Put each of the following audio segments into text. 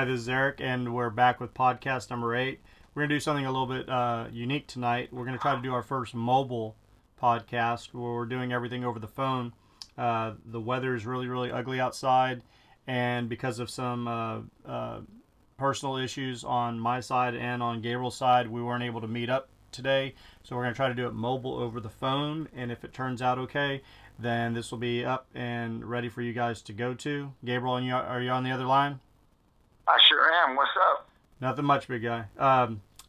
Hi, this is Eric, and we're back with podcast number 8. We're going to do something a little bit unique tonight. We're going to try to do our first mobile podcast where we're doing everything over the phone. The weather is really, really ugly outside, and because of some personal issues on my side and on Gabriel's side, we weren't able to meet up today. So we're going to try to do it mobile over the phone, and if it turns out okay, then this will be up and ready for you guys to go to. Gabriel, are you on the other line? I sure am. What's up? Nothing much, big guy.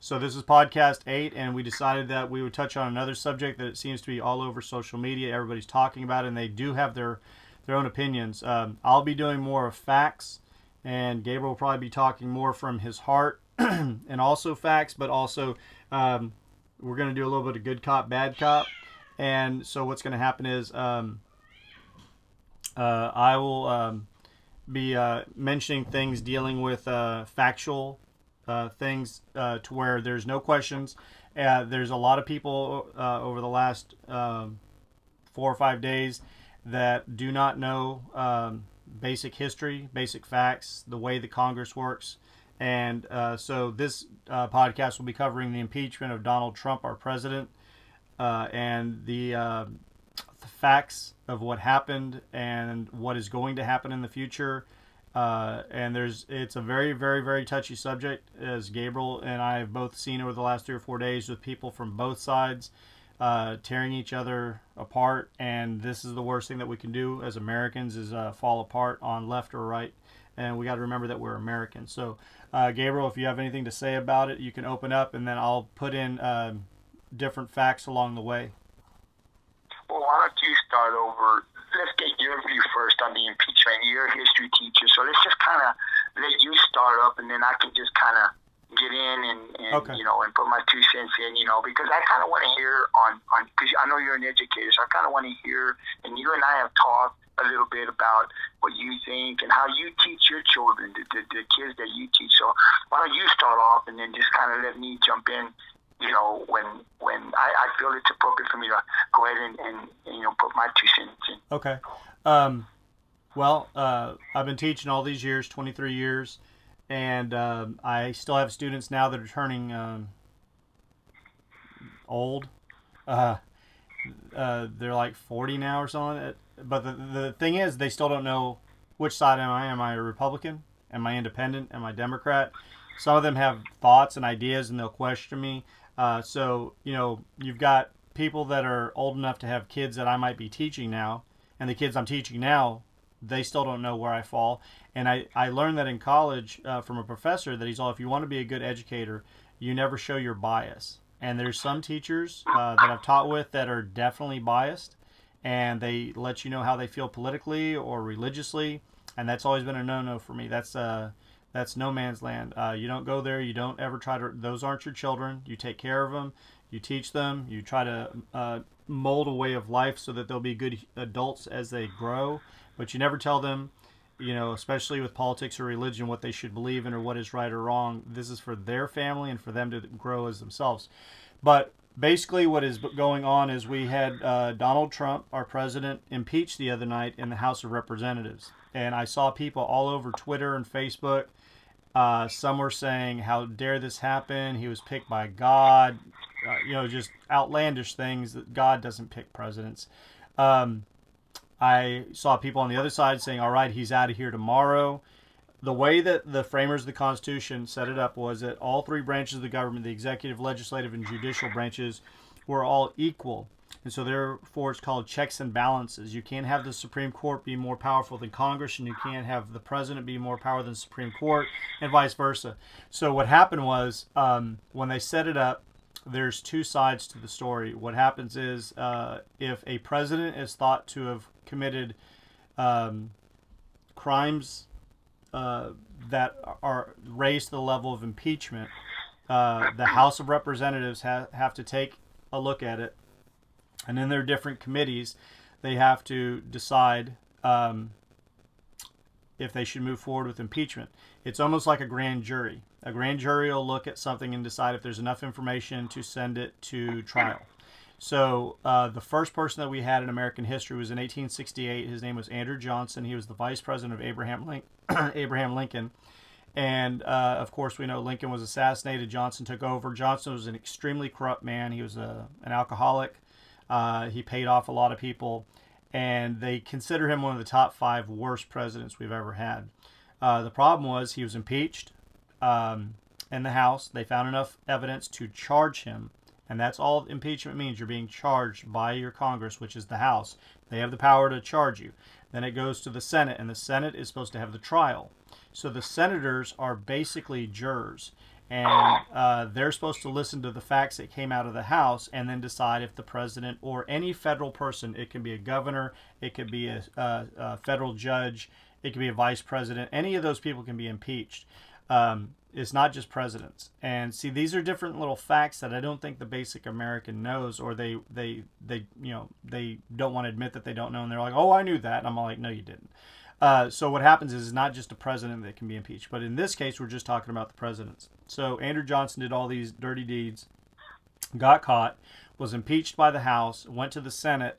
So this is podcast 8, and we decided that we would touch on another subject that it seems to be all over social media. Everybody's talking about it, and they do have their own opinions. I'll be doing more of facts, and Gabriel will probably be talking more from his heart and also facts, but also we're going to do a little bit of good cop, bad cop. And so what's going to happen is I will be mentioning things dealing with factual things to where there's no questions. There's a lot of people over the last 4 or 5 days that do not know basic history, basic facts, the way the Congress works. And so this podcast will be covering the impeachment of Donald Trump, our president, and the facts of what happened and what is going to happen in the future. And it's a very, very, very touchy subject, as Gabriel and I have both seen over the last 3 or 4 days with people from both sides tearing each other apart. And this is the worst thing that we can do as Americans is fall apart on left or right. And we got to remember that we're Americans. So, Gabriel, if you have anything to say about it, you can open up, and then I'll put in different facts along the way. Well, why don't you start over? Let's get your view first on the impeachment. You're a history teacher, so let's just kind of let you start up, and then I can just kind of get in and Okay. and put my 2 cents in, because I kind of want to hear on because I know you're an educator, so I kind of want to hear, and you and I have talked a little bit about what you think and how you teach your children, the kids that you teach. So why don't you start off, and then just kind of let me jump in, when I feel it's appropriate for me to go ahead and put my 2 cents in. Okay. Well, I've been teaching all these years, 23 years, and I still have students now that are turning old. They're like 40 now or something. But the thing is, they still don't know which side am I. Am I a Republican? Am I independent? Am I Democrat? Some of them have thoughts and ideas, and they'll question me. So, you've got people that are old enough to have kids that I might be teaching now, and the kids I'm teaching now, they still don't know where I fall. And I learned that in college from a professor that he's all, if you want to be a good educator, you never show your bias. And there's some teachers that I've taught with that are definitely biased, and they let you know how they feel politically or religiously, and that's always been a no-no for me. That's no man's land. You don't go there. You don't ever try to. Those aren't your children. You take care of them. You teach them. You try to mold a way of life so that they'll be good adults as they grow. But you never tell them, especially with politics or religion, what they should believe in or what is right or wrong. This is for their family and for them to grow as themselves. But basically what is going on is we had Donald Trump, our president, impeached the other night in the House of Representatives. And I saw people all over Twitter and Facebook. Some were saying, how dare this happen? He was picked by God. Just outlandish things that God doesn't pick presidents. I saw people on the other side saying, all right, he's out of here tomorrow. The way that the framers of the Constitution set it up was that all 3 branches of the government, the executive, legislative, and judicial branches, were all equal. And so therefore it's called checks and balances. You can't have the Supreme Court be more powerful than Congress, and you can't have the president be more powerful than the Supreme Court, and vice versa. So what happened was, when they set it up, there's 2 sides to the story. What happens is, if a president is thought to have committed crimes that are raised to the level of impeachment, the House of Representatives have to take a look at it. And in their different committees, they have to decide if they should move forward with impeachment. It's almost like a grand jury. A grand jury will look at something and decide if there's enough information to send it to trial. So the first person that we had in American history was in 1868. His name was Andrew Johnson. He was the vice president of Abraham Lincoln. And of course, we know Lincoln was assassinated. Johnson took over. Johnson was an extremely corrupt man. He was an alcoholic. He paid off a lot of people, and they consider him one of the top 5 worst presidents we've ever had. The problem was he was impeached in the House. They found enough evidence to charge him, and that's all impeachment means. You're being charged by your Congress, which is the House. They have the power to charge you. Then it goes to the Senate, and the Senate is supposed to have the trial. So the senators are basically jurors, and they're supposed to listen to the facts that came out of the House and then decide if the president or any federal person, it can be a governor, it could be a federal judge, it could be a vice president, any of those people can be impeached. It's not just presidents. And see, these are different little facts that I don't think the basic American knows, or they don't want to admit that they don't know, and they're like, oh, I knew that. And I'm like, no, you didn't. So what happens is it's not just a president that can be impeached, but in this case, we're just talking about the presidents. So Andrew Johnson did all these dirty deeds, got caught, was impeached by the House, went to the Senate,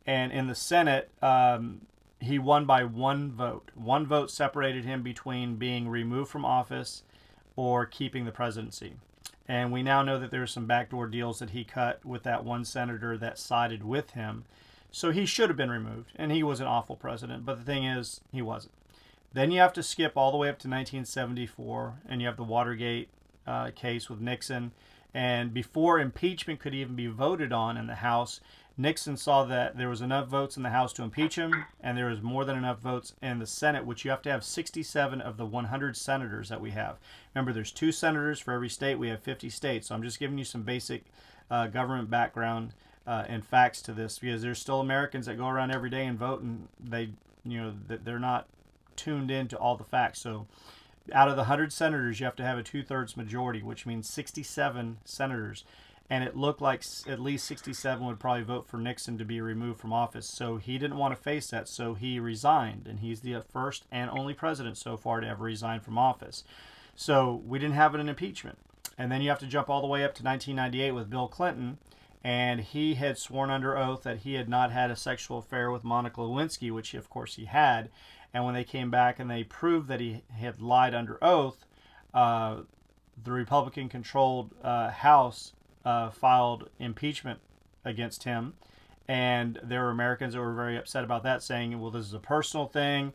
and in the Senate, he won by 1 vote. 1 vote separated him between being removed from office or keeping the presidency. And we now know that there were some backdoor deals that he cut with that one senator that sided with him. So he should have been removed, and he was an awful president. But the thing is, he wasn't. Then you have to skip all the way up to 1974, and you have the Watergate case with Nixon. And before impeachment could even be voted on in the House, Nixon saw that there was enough votes in the House to impeach him, and there was more than enough votes in the Senate, which you have to have 67 of the 100 senators that we have. Remember, there's 2 senators for every state. We have 50 states. So I'm just giving you some basic government background and facts to this, because there's still Americans that go around every day and vote, and they're not tuned into all the facts. So out of the 100 senators, you have to have a 2/3 majority, which means 67 senators. And it looked like at least 67 would probably vote for Nixon to be removed from office. So he didn't want to face that, so he resigned. And he's the first and only president so far to ever resign from office. So we didn't have an impeachment. And then you have to jump all the way up to 1998 with Bill Clinton. And he had sworn under oath that he had not had a sexual affair with Monica Lewinsky, which of course he had. And when they came back and they proved that he had lied under oath, the Republican-controlled House filed impeachment against him. And there were Americans that were very upset about that, saying, well, this is a personal thing.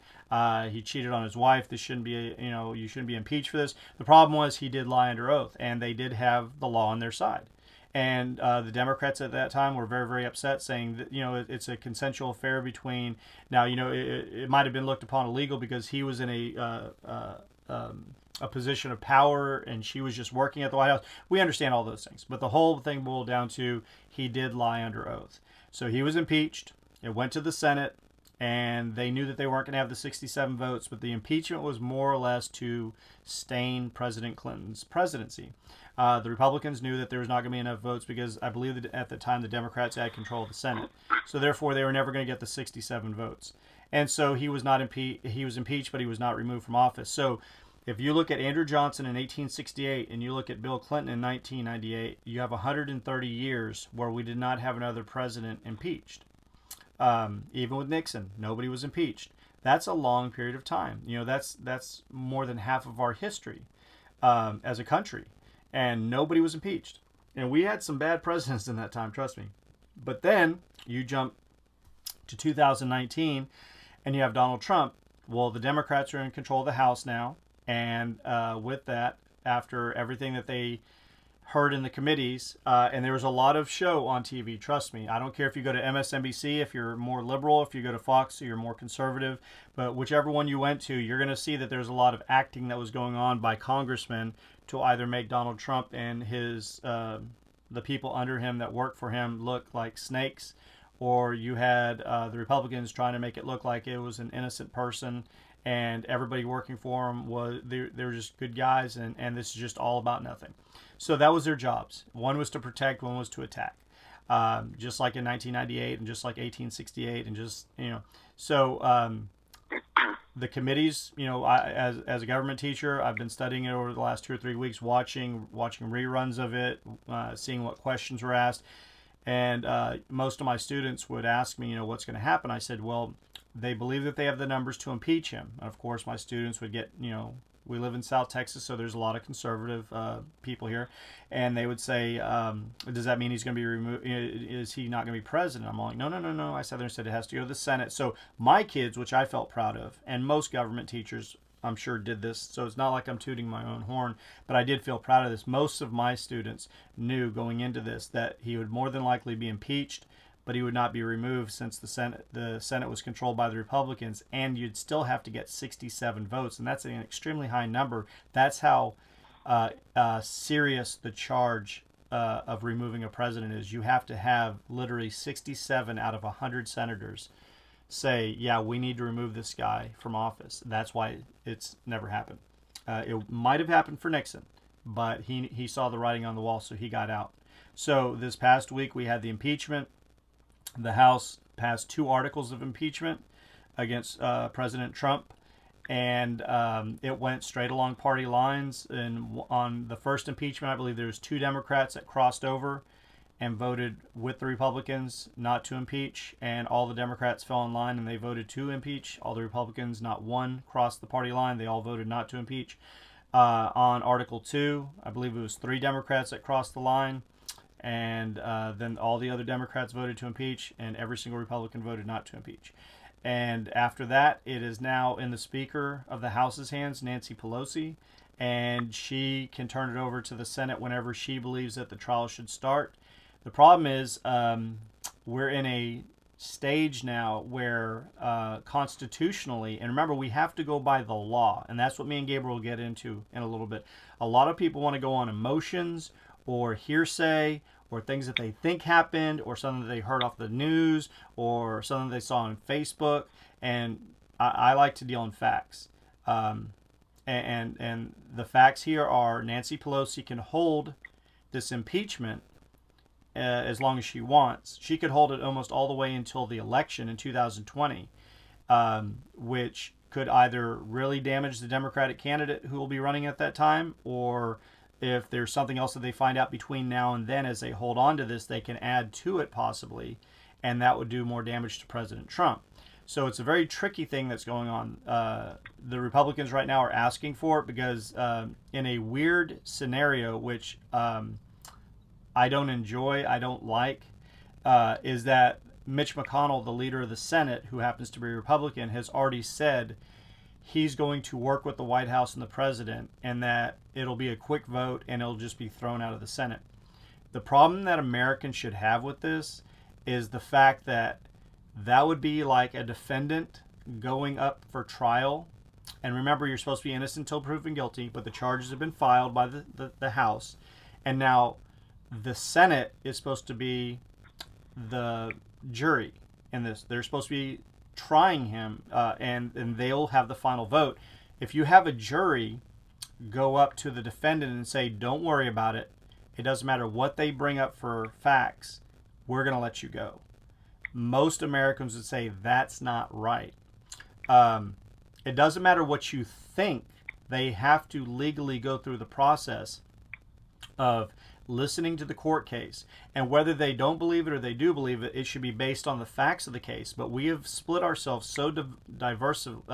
He cheated on his wife. This shouldn't be, you shouldn't be impeached for this. The problem was he did lie under oath, and they did have the law on their side. And the Democrats at that time were very, very upset, saying that, it's a consensual affair between. Now, it might have been looked upon illegal because he was in a position of power and she was just working at the White House. We understand all those things. But the whole thing boiled down to he did lie under oath. So he was impeached. It went to the Senate, and they knew that they weren't going to have the 67 votes, but the impeachment was more or less to stain President Clinton's presidency. The Republicans knew that there was not going to be enough votes because I believe that at the time the Democrats had control of the Senate. So therefore they were never going to get the 67 votes. And so he was not he was impeached, but he was not removed from office. So if you look at Andrew Johnson in 1868 and you look at Bill Clinton in 1998, you have 130 years where we did not have another president impeached. Even with Nixon, nobody was impeached. That's a long period of time. That's more than half of our history as a country. And nobody was impeached. And we had some bad presidents in that time, trust me. But then you jump to 2019 and you have Donald Trump. Well, the Democrats are in control of the House now. And with that, after everything that they heard in the committees, and there was a lot of show on TV, trust me. I don't care if you go to MSNBC, if you're more liberal, if you go to Fox, you're more conservative. But whichever one you went to, you're going to see that there's a lot of acting that was going on by congressmen to either make Donald Trump and his the people under him that work for him look like snakes, or you had the Republicans trying to make it look like it was an innocent person and everybody working for him was they were just good guys, and this is just all about nothing. So that was their jobs. One was to protect, one was to attack, just like in 1998 and just like 1868 and just so. The committees, as a government teacher, I've been studying it over the last 2 or 3 weeks, watching reruns of it, seeing what questions were asked. And most of my students would ask me, what's going to happen? I said, well, they believe that they have the numbers to impeach him. And of course, my students would get, We live in South Texas, so there's a lot of conservative people here, and they would say, "Does that mean he's going to be removed? Is he not going to be president?" I'm like, "No, no, no, no." I sat there and said it has to go to the Senate. So my kids, which I felt proud of, and most government teachers, I'm sure, did this. So it's not like I'm tooting my own horn, but I did feel proud of this. Most of my students knew going into this that he would more than likely be impeached, but he would not be removed since the Senate was controlled by the Republicans, and you'd still have to get 67 votes, and that's an extremely high number. That's how serious the charge of removing a president is. You have to have literally 67 out of 100 senators say, yeah, we need to remove this guy from office. That's why it's never happened. It might have happened for Nixon, but he saw the writing on the wall, so he got out. So this past week we had the impeachment. The House passed 2 articles of impeachment against President Trump, and it went straight along party lines. And on the first impeachment, I believe there was 2 Democrats that crossed over and voted with the Republicans not to impeach, and all the Democrats fell in line and they voted to impeach. All the Republicans, not one, crossed the party line. They all voted not to impeach. On Article 2, I believe it was 3 Democrats that crossed the line, and then all the other Democrats voted to impeach, and every single Republican voted not to impeach. And after that, it is now in the Speaker of the House's hands, Nancy Pelosi, and she can turn it over to the Senate whenever she believes that the trial should start. The problem is we're in a stage now where constitutionally, and remember, we have to go by the law, and that's what me and Gabriel will get into in a little bit. A lot of people want to go on emotions or hearsay or things that they think happened or something that they heard off the news or something they saw on Facebook, and I like to deal in facts. And the facts here are Nancy Pelosi can hold this impeachment as long as she wants. She could hold it almost all the way until the election in 2020, which could either really damage the Democratic candidate who will be running at that time, or if there's something else that they find out between now and then as they hold on to this, they can add to it possibly, and that would do more damage to President Trump. So it's a very tricky thing that's going on. The Republicans right now are asking for it because in a weird scenario, which I don't enjoy, I don't like, is that Mitch McConnell, the leader of the Senate, who happens to be a Republican, has already said he's going to work with the White House and the president, and that it'll be a quick vote and it'll just be thrown out of the Senate. The problem that Americans should have with this is the fact that that would be like a defendant going up for trial. And remember, you're supposed to be innocent until proven guilty, but the charges have been filed by the House. And now the Senate is supposed to be the jury in this. They're supposed to be trying him, and they'll have the final vote. If you have a jury go up to the defendant and say, don't worry about it, it doesn't matter what they bring up for facts, we're going to let you go. Most Americans would say that's not right. It doesn't matter what you think. They have to legally go through the process of listening to the court case, and whether they don't believe it or they do believe it, it should be based on the facts of the case. But we have split ourselves so divisively,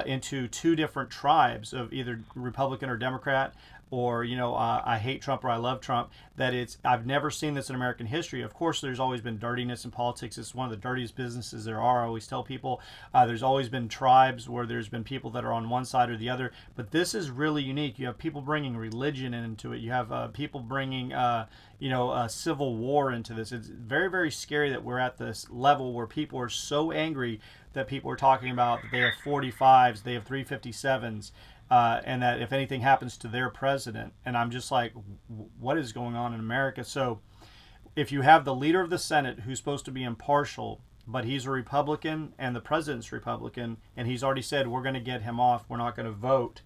into 2 different tribes of either Republican or Democrat, or I hate Trump or I love Trump. I've never seen this in American history. Of course, there's always been dirtiness in politics. It's one of the dirtiest businesses there are. I always tell people there's always been tribes where there's been people that are on one side or the other. But this is really unique. You have people bringing religion into it. You have people bringing a civil war into this. It's very, very scary that we're at this level where people are so angry that people are talking about that they have 45s, they have 357s. And that if anything happens to their president, and I'm just like, what is going on in America? So if you have the leader of the Senate who's supposed to be impartial, but he's a Republican and the president's Republican, and he's already said we're going to get him off, we're not going to vote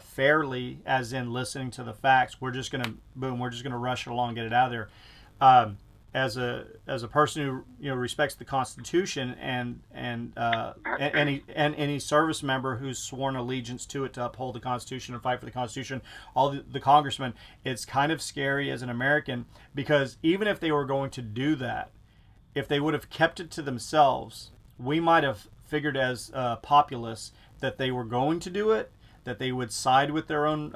fairly, as in listening to the facts, we're just going to rush it along, get it out of there. As a person who recespects the Constitution and any service member who's sworn allegiance to it to uphold the Constitution and fight for the Constitution, all the congressmen, it's kind of scary as an American, because even if they were going to do that, if they would have kept it to themselves, we might have figured as populists that they were going to do it, that they would side with their own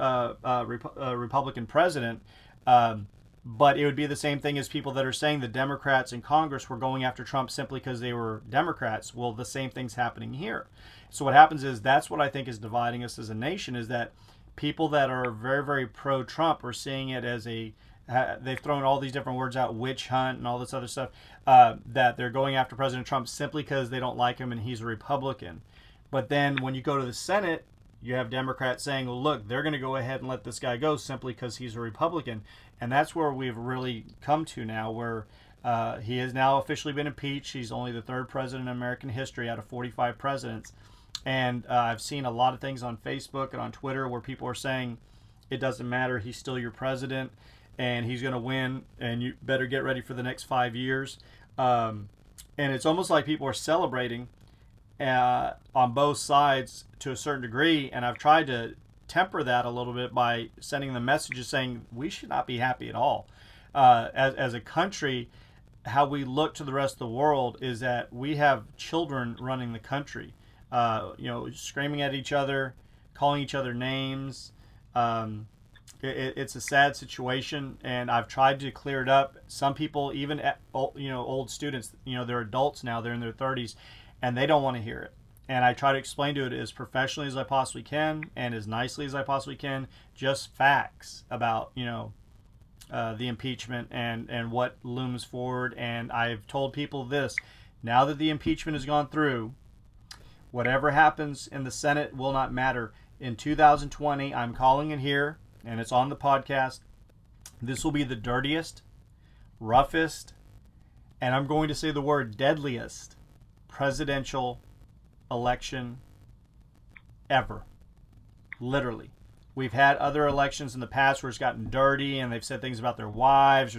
Republican president. But it would be the same thing as people that are saying the Democrats in Congress were going after Trump simply because they were Democrats. Well, the same thing's happening here. So what happens is that's what I think is dividing us as a nation, is that people that are very, very pro-Trump are seeing it as they've thrown all these different words out, witch hunt and all this other stuff, that they're going after President Trump simply because they don't like him and he's a Republican. But then when you go to the Senate, you have Democrats saying, well, look, they're going to go ahead and let this guy go simply because he's a Republican. And that's where we've really come to now, where he has now officially been impeached. He's only the third president in American history out of 45 presidents. And I've seen a lot of things on Facebook and on Twitter where people are saying it doesn't matter, he's still your president and he's going to win and you better get ready for the next 5 years. And it's almost like people are celebrating on both sides to a certain degree, and I've tried to temper that a little bit by sending them messages saying we should not be happy at all. As a country, how we look to the rest of the world is that we have children running the country, screaming at each other, calling each other names. It's a sad situation, and I've tried to clear it up. Some people, even old students, they're adults now, they're in their 30s, and they don't want to hear it. And I try to explain to it as professionally as I possibly can and as nicely as I possibly can, just facts about, the impeachment and what looms forward. And I've told people this, now that the impeachment has gone through, whatever happens in the Senate will not matter. In 2020, I'm calling it here, and it's on the podcast. This will be the dirtiest, roughest, and I'm going to say the word deadliest presidential election ever. Literally. We've had other elections in the past where it's gotten dirty and they've said things about their wives.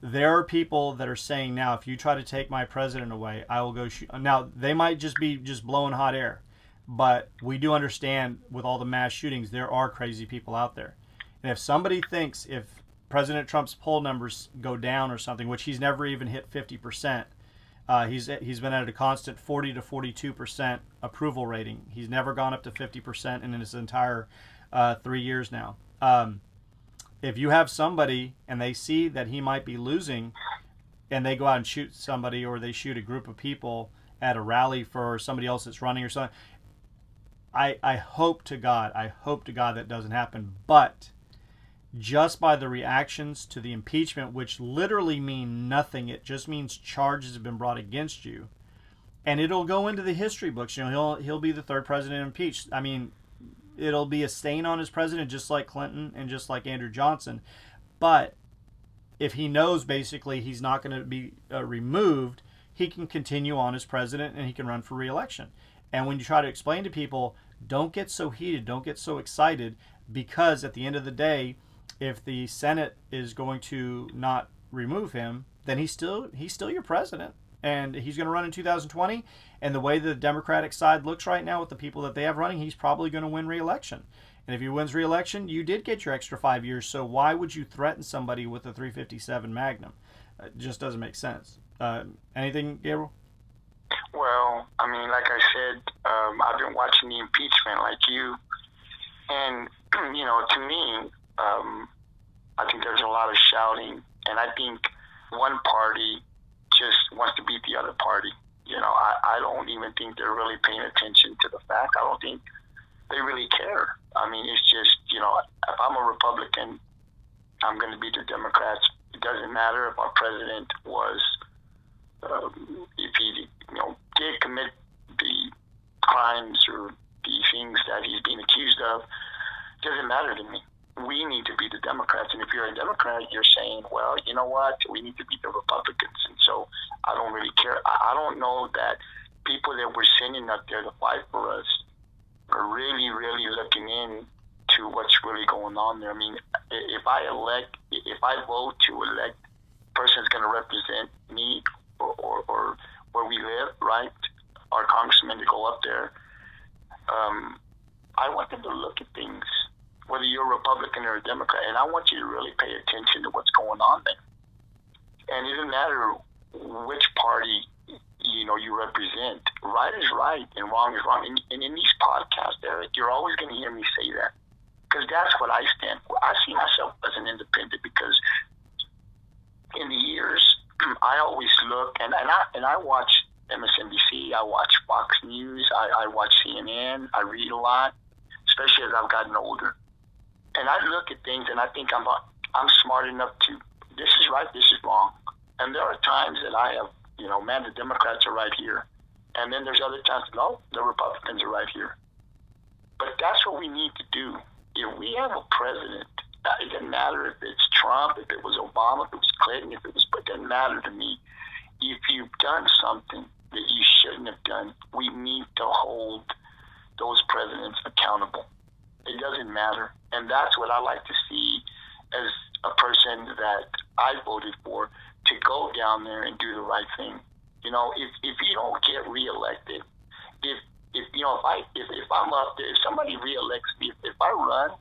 There are people that are saying now, if you try to take my president away, I will go shoot. Now, they might just be blowing hot air. But we do understand with all the mass shootings, there are crazy people out there. And if somebody thinks if President Trump's poll numbers go down or something, which he's never even hit 50%, he's been at a constant 40 to 42% approval rating. He's never gone up to 50% in his entire 3 years now. If you have somebody and they see that he might be losing and they go out and shoot somebody, or they shoot a group of people at a rally for somebody else that's running or something, I hope to God that doesn't happen. But just by the reactions to the impeachment, which literally mean nothing, it just means charges have been brought against you, and it'll go into the history books. He'll be the third president impeached. I mean, it'll be a stain on his president, just like Clinton and just like Andrew Johnson. But if he knows basically he's not going to be removed, he can continue on as president and he can run for re-election. And when you try to explain to people, don't get so heated, don't get so excited, because at the end of the day, if the Senate is going to not remove him, then he's still your president, and he's going to run in 2020. And the way the Democratic side looks right now with the people that they have running, he's probably going to win re-election. And if he wins re-election, you did get your extra 5 years. So why would you threaten somebody with a .357 Magnum? It just doesn't make sense. Anything, Gabriel? Well, I mean, like I said, I've been watching the impeachment like you, and to me, I think there's a lot of shouting, and I think one party just wants to beat the other party. I don't even think they're really paying attention to the fact. I don't think they really care. I mean, it's just, if I'm a Republican, I'm going to beat the Democrats. It doesn't matter if our president was, if he, did commit the crimes or the things that he's being accused of. It doesn't matter to me. We need to beat the Democrats. And if you're a Democrat, you're saying, well, you know what? We need to beat the Republicans. And so I don't really care. I don't know that people that we're sending up there to fight for us are really, really looking in to what's really going on there. I mean, if I vote to elect a person that's going to represent me or where we live, right, our congressmen to go up there, I want them to look at things, whether you're a Republican or a Democrat, and I want you to really pay attention to what's going on there. And it doesn't matter which party, you you represent. Right is right and wrong is wrong. And in these podcasts, Eric, you're always going to hear me say that because that's what I stand for. I see myself as an independent because in the years, I always look and I watch MSNBC, I watch Fox News, I watch CNN, I read a lot, especially as I've gotten older. And I look at things and I think I'm smart enough to, this is right, this is wrong. And there are times that I have, man, the Democrats are right here. And then there's other times, no, the Republicans are right here. But that's what we need to do. If we have a president, it doesn't matter if it's Trump, if it was Obama, if it was Clinton, it doesn't matter to me. If you've done something that you shouldn't have done, we need to hold those presidents accountable. It doesn't matter. And that's what I like to see as a person that I voted for, to go down there and do the right thing. If you don't get reelected, if I'm up there, if somebody reelects me, if I run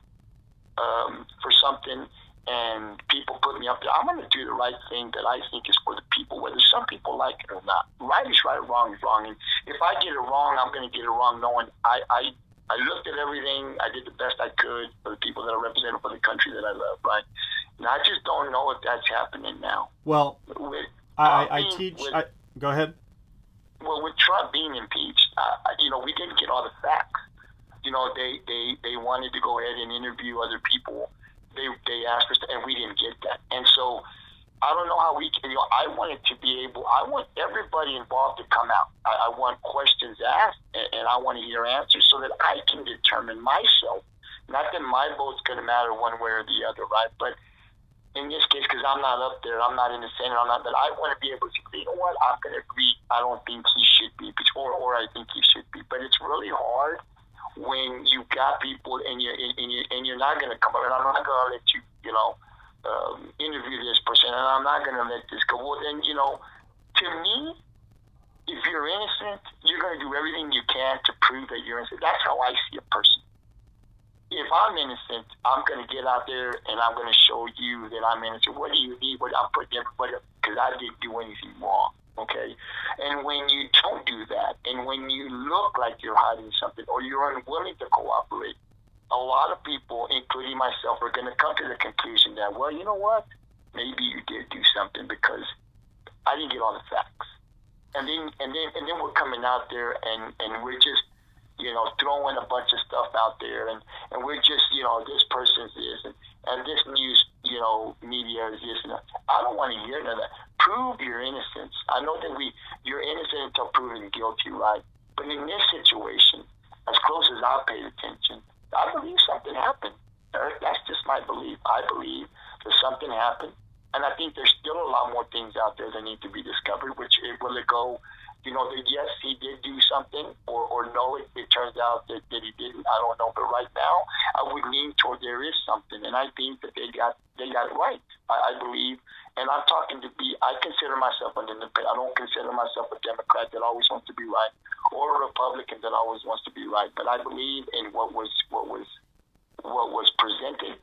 for something and people put me up there, I'm going to do the right thing that I think is for the people, whether some people like it or not. Right is right, wrong is wrong. And if I get it wrong, I'm going to get it wrong, knowing I looked at everything, I did the best I could for the people that I represented, for the country that I love, right? And I just don't know if that's happening now. Well, go ahead. Well, with Trump being impeached, we didn't get all the facts. They wanted to go ahead and interview other people. They asked for stuff, and we didn't get that. And so I don't know how we can, I want everybody involved to come out. I want questions asked, and I want to hear answers so that I can determine myself. Not that my vote's going to matter one way or the other, right? But in this case, because I'm not up there, I'm not in the Senate, but I want to be able to say, you know what, I'm going to agree. I don't think he should be, or I think he should be. But it's really hard when you've got people and you're not going to come up, and I'm not going to let you, interview this person, and I'm not going to let this go. Well, then, to me, if you're innocent, you're going to do everything you can to prove that you're innocent. That's how I see a person. If I'm innocent, I'm going to get out there and I'm going to show you that I'm innocent. What do you need? I'm putting everybody up because I didn't do anything wrong. Okay? And when you don't do that, and when you look like you're hiding something or you're unwilling to cooperate, a lot of people, including myself, are going to come to the conclusion that, well, you know what? Maybe you did do something because I didn't get all the facts. And then we're coming out there and we're just, throwing a bunch of stuff out there, and we're just, this person's this, and this news, media is this, and that. I don't want to hear none of that. Prove your innocence. I know that you're innocent until proven guilty, right? But in this situation, as close as I paid attention, I believe something happened. Eric, that's just my belief. I believe that something happened, and I think there's still a lot more things out there that need to be discovered, will it go, that yes, he did do something, or no, it turns out that he didn't. I don't know. But right now, I would lean toward there is something, and I think that they got it right. I believe, and I'm talking I consider myself an independent. I don't consider myself a Democrat that always wants to be right, or a Republican that always wants to be right. But I believe in what was presented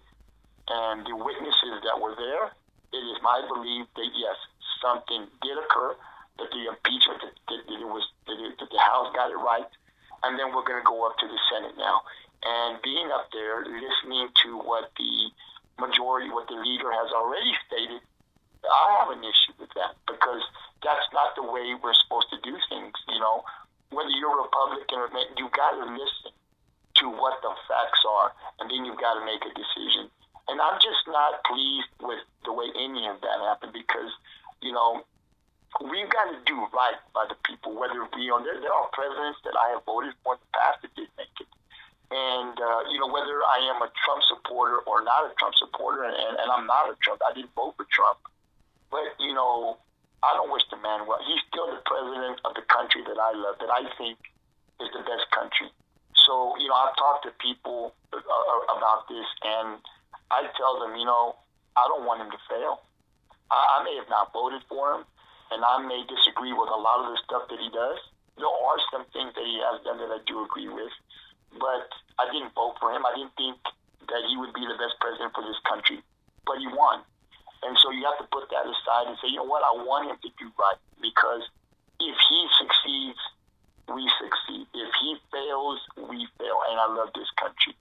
and the witnesses that were there. It is my belief that yes, something did occur, that the impeachment, that the House got it right, and then we're going to go up to the Senate now. And being up there, listening to what the majority, what the leader has already stated, I have an issue with that because that's not the way we're supposed to do things. Whether you're Republican or not, you got to listen to what the facts are, and then you've got to make a decision. And I'm just not pleased with the way any of that happened because, we've got to do right by the people, whether it be there are presidents that I have voted for in the past that did make it. And, whether I am a Trump supporter or not a Trump supporter, and I'm not a Trump, I didn't vote for Trump. But, I don't wish the man well. He's still the president of the country that I love, that I think is the best country. So, I've talked to people about this, and I tell them, I don't want him to fail. I may have not voted for him, and I may disagree with a lot of the stuff that he does. There are some things that he has done that I do agree with, but I didn't vote for him. I didn't think that he would be the best president for this country, but he won. And so you have to put that aside and say, you know what, I want him to do right, because if he succeeds we succeed. If he fails, we fail. And I love this country.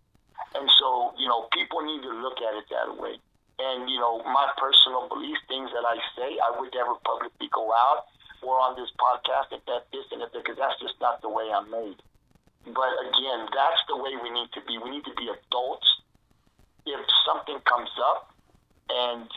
And so, people need to look at it that way. And, my personal beliefs, things that I say, I would never publicly go out or on this podcast and because that's just not the way I'm made. But again, that's the way we need to be. We need to be adults. If something comes up and,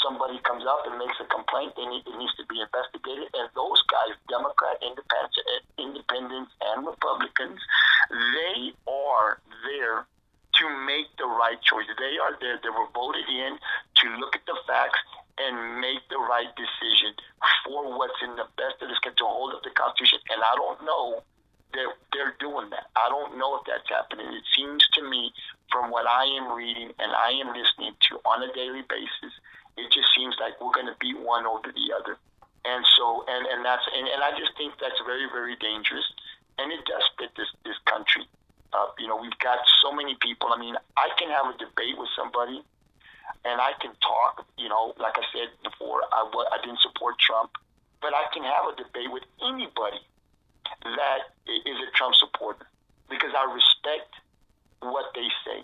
somebody comes up and makes a complaint, it needs to be investigated. And those guys, Democrat, independents, and Republicans, they are there to make the right choice. They are there. They were voted in to look at the facts and make the right decision for what's in the best of this country, to hold up the Constitution. And I don't know that they're doing that. I don't know if that's happening. It seems to me, from what I am reading and I am listening to on a daily basis, it just seems like we're going to beat one over the other. And so, and I just think that's very, very dangerous. And it does split this country up. We've got so many people. I mean, I can have a debate with somebody and I can talk, like I said before, I didn't support Trump, but I can have a debate with anybody that is a Trump supporter because I respect what they say.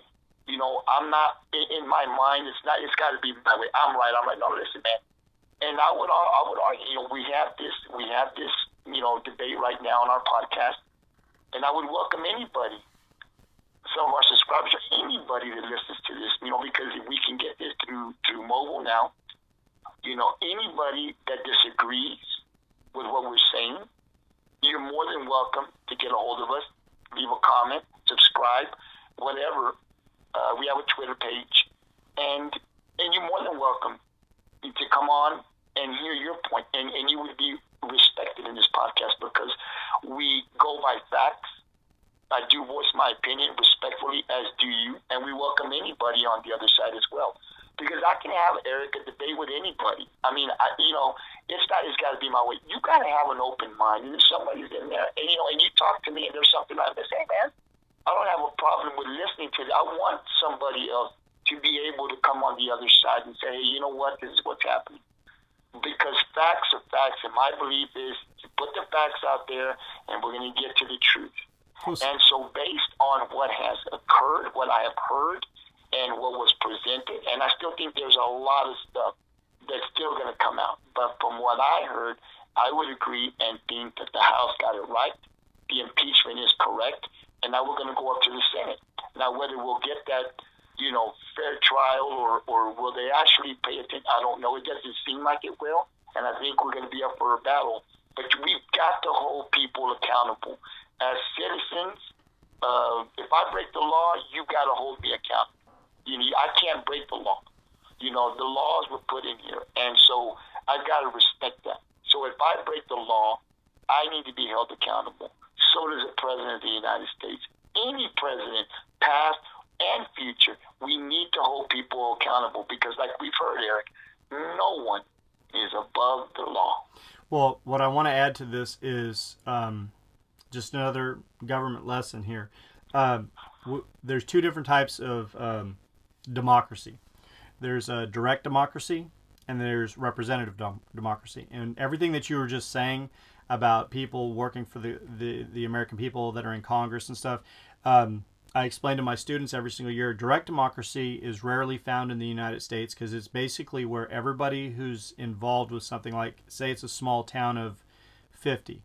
I'm not, in my mind, it's got to be my way. I'm right. No, listen, man. And I would argue, we have this, debate right now on our podcast, and I would welcome anybody, some of our subscribers, or anybody that listens to this, because we can get this through mobile now. Anybody that disagrees with what we're saying, you're more than welcome to get a hold of us, leave a comment, subscribe, whatever. We have a Twitter page, and you're more than welcome to come on and hear your point, and you would be respected in this podcast because we go by facts. I do voice my opinion respectfully, as do you, and we welcome anybody on the other side as well. Because I can have, Eric, a debate with anybody. I mean, it's got to be my way. You got to have an open mind. And if somebody's in there, and you talk to me, and there's something like this, hey, man, I don't have a problem with listening to it. I want somebody else to be able to come on the other side and say, hey, you know what, this is what's happening. Because facts are facts, and my belief is to put the facts out there, and we're going to get to the truth. And so based on what has occurred, what I have heard, and what was presented, and I still think there's a lot of stuff that's still going to come out. But from what I heard, I would agree and think that the House got it right. The impeachment is correct. And now we're going to go up to the Senate. Now, whether we'll get that, fair trial or will they actually pay attention, I don't know. It doesn't seem like it will. And I think we're going to be up for a battle. But we've got to hold people accountable. As citizens, if I break the law, you've got to hold me accountable. I can't break the law. The laws were put in here. And so I've got to respect that. So if I break the law, I need to be held accountable. So does the President of the United States. Any president, past and future, we need to hold people accountable because, like we've heard, Eric, no one is above the law. Well, what I want to add to this is just another government lesson here. There's two different types of democracy. There's a direct democracy and there's representative democracy. And everything that you were just saying about people working for the American people that are in Congress and stuff, I explain to my students every single year, direct democracy is rarely found in the United States because it's basically where everybody who's involved with something, like, say it's a small town of 50.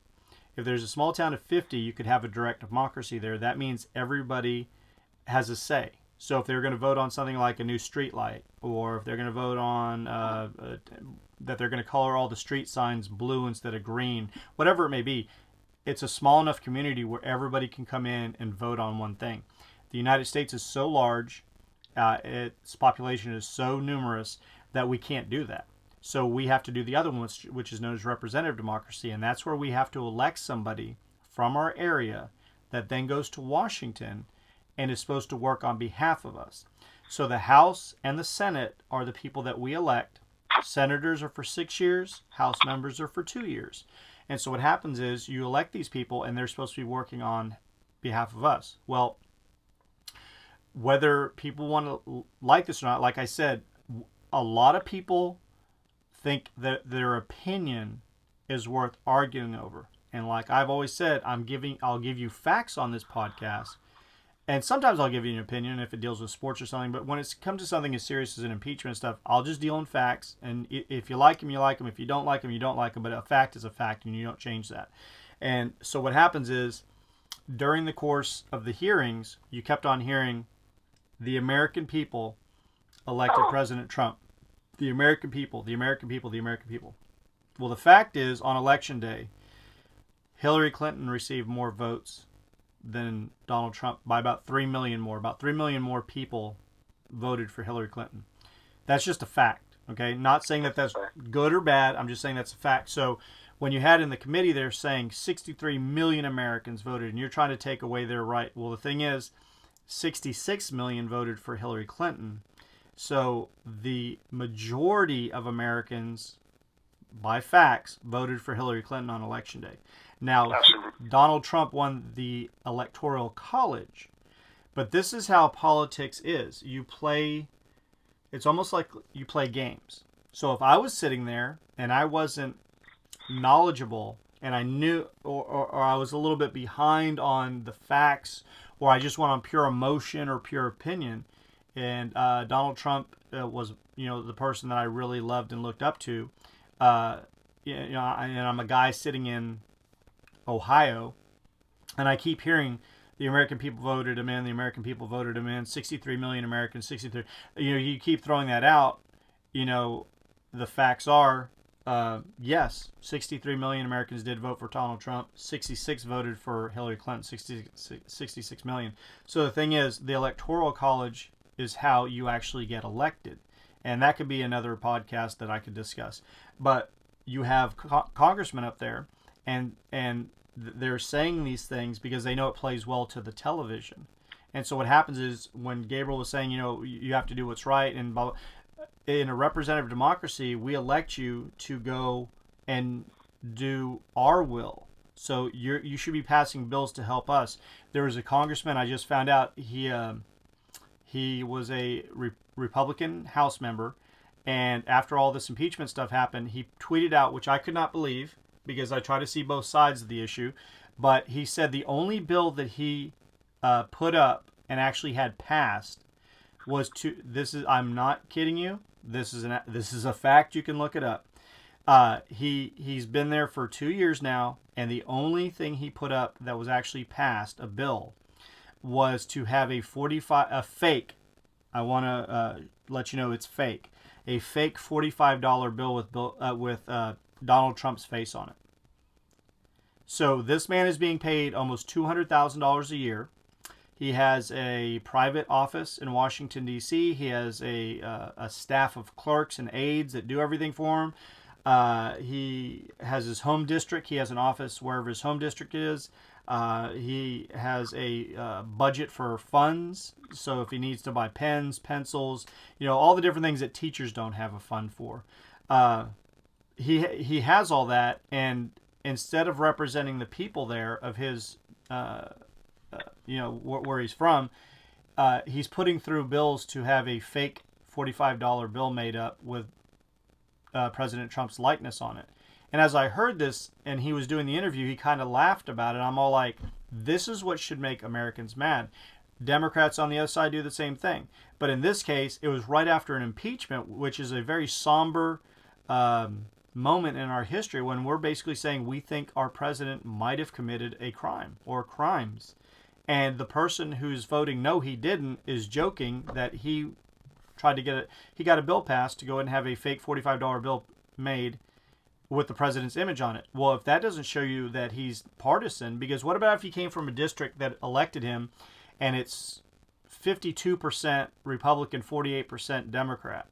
If there's a small town of 50, you could have a direct democracy there. That means everybody has a say. So if they're going to vote on something like a new street light, or if they're going to vote on that they're going to color all the street signs blue instead of green, whatever it may be, it's a small enough community where everybody can come in and vote on one thing. The United States is so large, its population is so numerous that we can't do that. So we have to do the other one, which is known as representative democracy, and that's where we have to elect somebody from our area that then goes to Washington and is supposed to work on behalf of us. So the House and the Senate are the people that we elect. Senators are for 6 years, House members are for 2 years. And so what happens is you elect these people and they're supposed to be working on behalf of us. Well, whether people want to like this or not, like I said, a lot of people think that their opinion is worth arguing over. And like I've always said, I'll give you facts on this podcast. And sometimes I'll give you an opinion if it deals with sports or something. But when it's come to something as serious as an impeachment stuff, I'll just deal in facts. And if you like them, you like them. If you don't like them, you don't like them. But a fact is a fact, and you don't change that. And so what happens is, during the course of the hearings, you kept on hearing the American people elected President Trump. The American people, the American people, the American people. Well, the fact is, on Election Day, Hillary Clinton received more votes than Donald Trump by about 3 million more. About 3 million more people voted for Hillary Clinton. That's just a fact, okay? Not saying that that's good or bad. I'm just saying that's a fact. So when you had in the committee, they're saying 63 million Americans voted, and you're trying to take away their right. Well, the thing is, 66 million voted for Hillary Clinton. So the majority of Americans, by facts, voted for Hillary Clinton on Election Day. Now, Donald Trump won the Electoral College, but this is how politics is. It's almost like you play games. So if I was sitting there and I wasn't knowledgeable and I knew, or I was a little bit behind on the facts, or I just went on pure emotion or pure opinion, and Donald Trump was, the person that I really loved and looked up to, and I'm a guy sitting in Ohio, and I keep hearing the American people voted him in, the American people voted him in, 63 million Americans, 63. You keep throwing that out. The facts are, yes, 63 million Americans did vote for Donald Trump. 66 voted for Hillary Clinton, 66 million. So the thing is, the Electoral College is how you actually get elected. And that could be another podcast that I could discuss. But you have congressmen up there, and they're saying these things because they know it plays well to the television. And so what happens is, when Gabriel was saying, you have to do what's right, and in a representative democracy, we elect you to go and do our will. So you should be passing bills to help us. There was a congressman I just found out, he was a Republican House member, and after all this impeachment stuff happened, he tweeted out, which I could not believe, because I try to see both sides of the issue, but he said the only bill that he put up and actually had passed was I'm not kidding you, this is a fact, you can look it up. He's been there for 2 years now, and the only thing he put up that was actually passed, a bill, was to have a fake, I want to let you know it's fake, a fake $45 bill with Donald Trump's face on it. So this man is being paid almost $200,000 a year. He has a private office in Washington, D.C. He has a staff of clerks and aides that do everything for him. He has his home district. He has an office wherever his home district is. He has a budget for funds. So if he needs to buy pens, pencils, all the different things that teachers don't have a fund for. He has all that, and instead of representing the people there of his, where he's from, he's putting through bills to have a fake $45 bill made up with President Trump's likeness on it. And as I heard this, and he was doing the interview, he kind of laughed about it. I'm all like, this is what should make Americans mad. Democrats on the other side do the same thing. But in this case, it was right after an impeachment, which is a very somber moment in our history, when we're basically saying we think our president might have committed a crime or crimes. And the person who's voting no, he didn't, is joking that he tried to he got a bill passed to go and have a fake $45 bill made with the president's image on it. Well, if that doesn't show you that he's partisan, because what about if he came from a district that elected him and it's 52% Republican, 48% Democrat?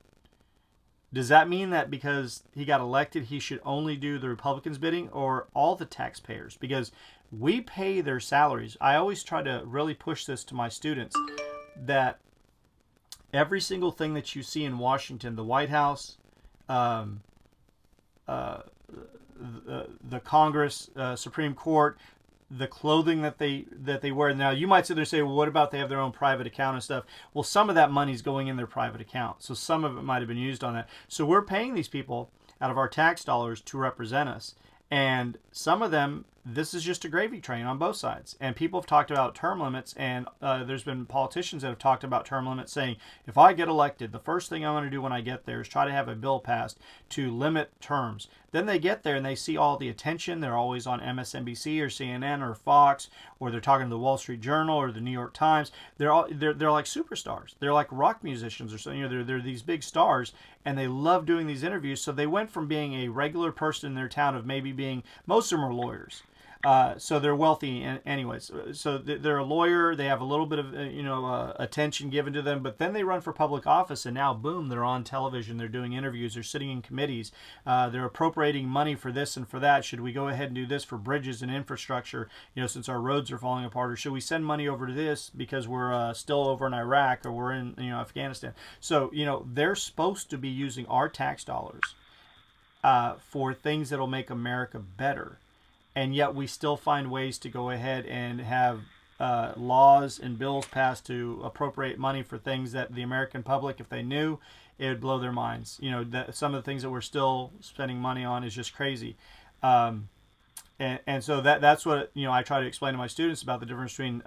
Does that mean that because he got elected, he should only do the Republicans' bidding, or all the taxpayers? Because we pay their salaries. I always try to really push this to my students, that every single thing that you see in Washington, the White House, the Congress, Supreme Court, the clothing that they wear. Now, you might sit there and say, well, what about they have their own private account and stuff? Well, some of that money's going in their private account. So some of it might have been used on that. So we're paying these people out of our tax dollars to represent us. And some of them this is just a gravy train on both sides. And people have talked about term limits, and there's been politicians that have talked about term limits, saying, if I get elected, the first thing I'm going to do when I get there is try to have a bill passed to limit terms. Then they get there and they see all the attention. They're always on MSNBC or CNN or Fox, or they're talking to the Wall Street Journal or the New York Times. They're like superstars. They're like rock musicians or something. They're these big stars, and they love doing these interviews. So they went from being a regular person in their town of maybe being, most of them are lawyers. So they're wealthy anyways. So they're a lawyer. They have a little bit of attention given to them, but then they run for public office, and now boom, they're on television. They're doing interviews. They're sitting in committees. They're appropriating money for this and for that. Should we go ahead and do this for bridges and infrastructure? Since our roads are falling apart, or should we send money over to this because we're still over in Iraq or we're in Afghanistan? So they're supposed to be using our tax dollars for things that'll make America better. And yet we still find ways to go ahead and have laws and bills passed to appropriate money for things that the American public, if they knew, it would blow their minds. Some of the things that we're still spending money on is just crazy. And so that's what I try to explain to my students about the difference between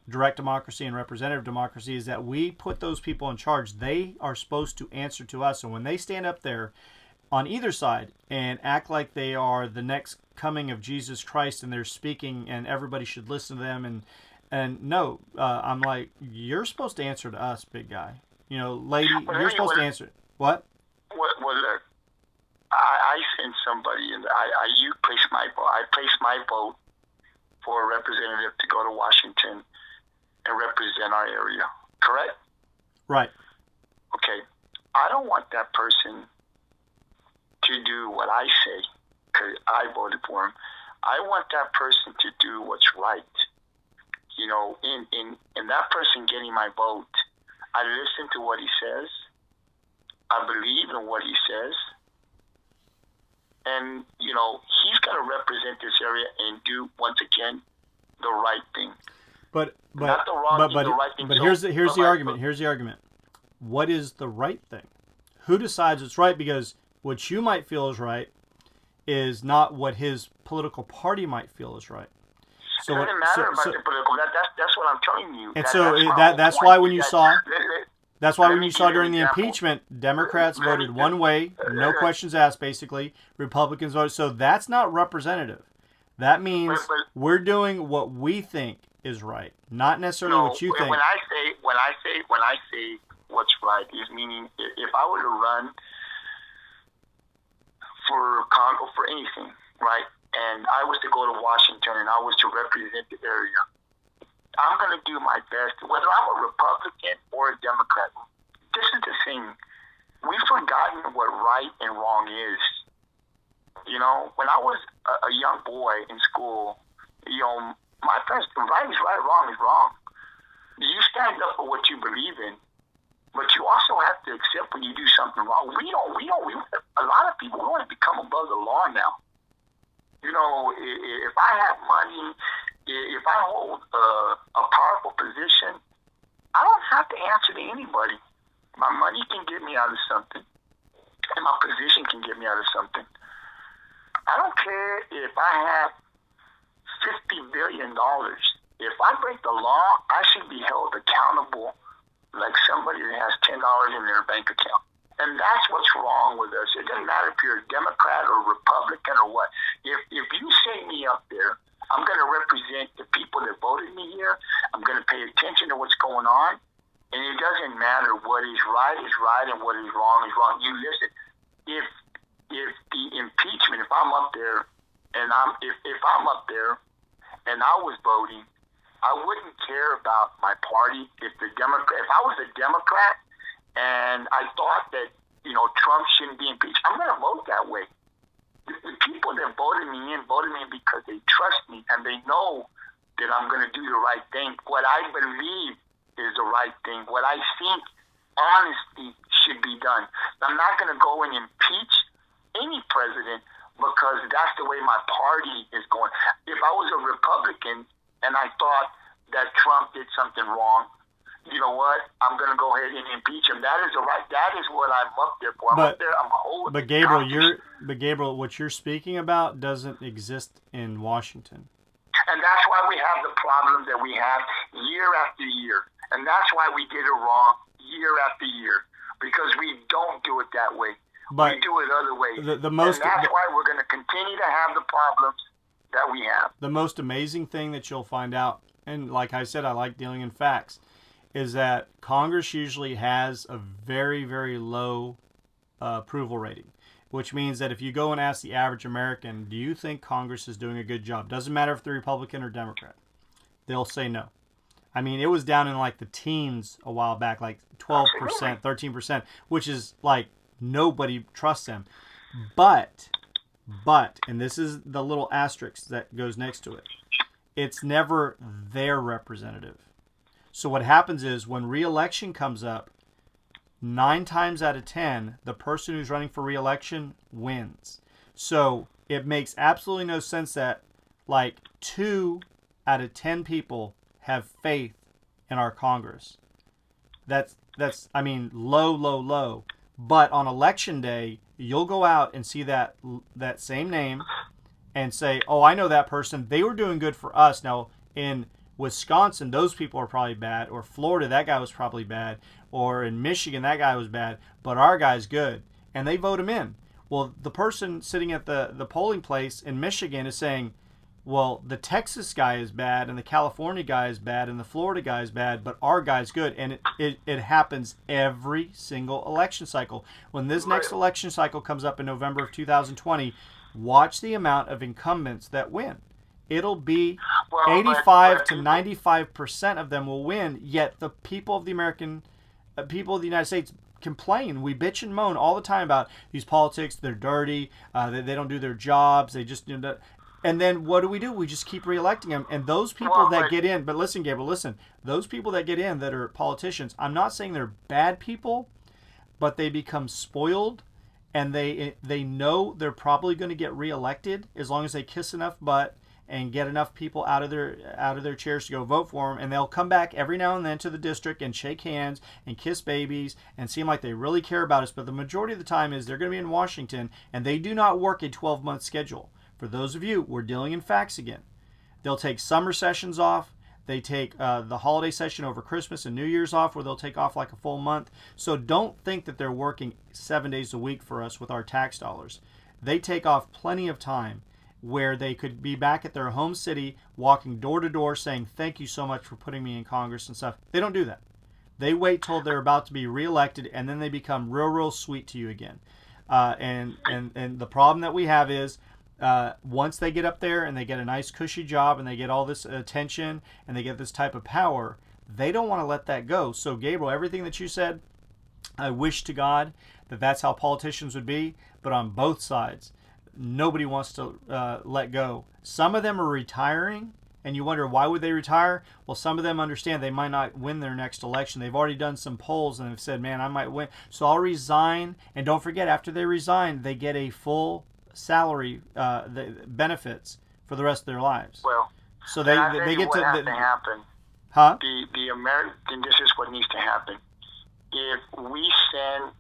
direct democracy and representative democracy, is that we put those people in charge. They are supposed to answer to us. And when they stand up there on either side and act like they are the next coming of Jesus Christ, and they're speaking and everybody should listen to them, and no, I'm like, you're supposed to answer to us, big guy. Lady, you're supposed to answer. What? Well, look, I sent somebody, and you placed my vote. I placed my vote for a representative to go to Washington and represent our area. Correct? Right. Okay. I don't want that person to do what I say because I voted for him. I want that person to do what's right. In that person getting my vote, I listen to what he says. I believe in what he says. And, he's got to represent this area and do, once again, the right thing. But not the wrong thing, the right thing. But here's the argument. Here's the argument. What is the right thing? Who decides it's right? Because what you might feel is right is not what his political party might feel is right. So it doesn't matter about the political. That's what I'm telling you. And that's why when you saw during the impeachment, Democrats voted one way, no questions asked, basically. Republicans voted. So that's not representative. That means we're doing what we think is right, not necessarily what you think. When I say what's right is meaning if I were to run for Congress, for anything, right? And I was to go to Washington and I was to represent the area, I'm going to do my best, whether I'm a Republican or a Democrat. This is the thing. We've forgotten what right and wrong is. When I was a young boy in school, my parents, right is right, wrong is wrong. You stand up for what you believe in, but you also have to accept when you do something wrong. A lot of people want to become above the law now. If I have money, if I hold a powerful position, I don't have to answer to anybody. My money can get me out of something, and my position can get me out of something. I don't care if I have $50 billion. If I break the law, I should be held accountable like somebody that has $10 in their bank account. And that's what's wrong with us. It doesn't matter if you're a Democrat or a Republican or what. If you say me up there, I'm going to represent the people that voted me here. I'm going to pay attention to what's going on. And it doesn't matter what is right and what is wrong is wrong. You listen. If the impeachment, if I'm up there and if I'm up there and I was voting, I wouldn't care about my party. If I was a Democrat and I thought that Trump shouldn't be impeached, I'm going to vote that way. The people that voted me because they trust me and they know that I'm going to do the right thing. What I believe is the right thing. What I think honestly should be done. I'm not going to go and impeach any president because that's the way my party is going. If I was a Republican and I thought that Trump did something wrong, you know what? I'm going to go ahead and impeach him. That is the right. That is what I'm up there for. I'm up there. I'm holding. But Gabriel, what you're speaking about doesn't exist in Washington. And that's why we have the problems that we have year after year. And that's why we get it wrong year after year. Because we don't do it that way. But we do it other ways. And that's why we're going to continue to have the problems that we have. The most amazing thing that you'll find out, and like I said, I like dealing in facts, is that Congress usually has a very, very low approval rating. Which means that if you go and ask the average American, do you think Congress is doing a good job? Doesn't matter if they're Republican or Democrat. They'll say no. I mean, it was down in like the teens a while back, like 12%, 13%, which is like nobody trusts them. But, and this is the little asterisk that goes next to it, it's never their representative. So what happens is when re-election comes up, 9 times out of 10, the person who's running for re-election wins. So it makes absolutely no sense that like 2 out of 10 people have faith in our Congress. That's I mean, low. But on election day, you'll go out and see that same name and say, oh, I know that person. They were doing good for us. Now, in Wisconsin, those people are probably bad. Or Florida, that guy was probably bad. Or in Michigan, that guy was bad. But our guy's good. And they vote him in. Well, the person sitting at the polling place in Michigan is saying, well, the Texas guy is bad, and the California guy is bad, and the Florida guy is bad, but our guy's good. And it happens every single election cycle. When this next election cycle comes up in November of 2020, watch the amount of incumbents that win. It'll be 85 to 95% of them will win, yet the people of the United States complain. We bitch and moan all the time about these politics. They're dirty. They don't do their jobs. They just and then what do? We just keep reelecting them. And those people that get in, but listen, Gabriel, listen. Those people that get in that are politicians, I'm not saying they're bad people, but they become spoiled, and they know they're probably going to get reelected as long as they kiss enough butt and get enough people out of their chairs to go vote for them, and they'll come back every now and then to the district and shake hands and kiss babies and seem like they really care about us. But the majority of the time is they're going to be in Washington, and they do not work a 12-month schedule. For those of you, we're dealing in facts again. They'll take summer sessions off. They take the holiday session over Christmas and New Year's off, where they'll take off like a full month. So don't think that they're working 7 days a week for us with our tax dollars. They take off plenty of time where they could be back at their home city, walking door to door saying, thank you so much for putting me in Congress and stuff. They don't do that. They wait till they're about to be reelected, and then they become real sweet to you again. And the problem that we have is, once they get up there and they get a nice cushy job and they get all this attention and they get this type of power, they don't want to let that go. So Gabriel, everything that you said, I wish to God that that's how politicians would be, but on both sides, nobody wants to let go. Some of them are retiring, and you wonder, why would they retire? Well, some of them understand they might not win their next election. They've already done some polls and have said, man, I might win, so I'll resign. And don't forget, after they resign, they get a full salary, the benefits for the rest of their lives. Well, so they get to happen. Huh? The American. This is what needs to happen. If we send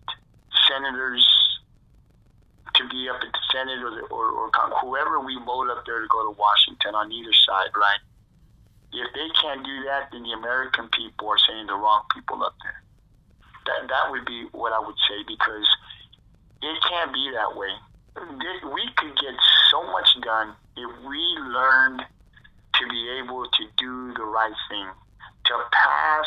senators to be up at the Senate or whoever we vote up there to go to Washington on either side, right? If they can't do that, then the American people are sending the wrong people up there. That would be what I would say, because it can't be that way. We could get so much done if we learned to be able to do the right thing, to pass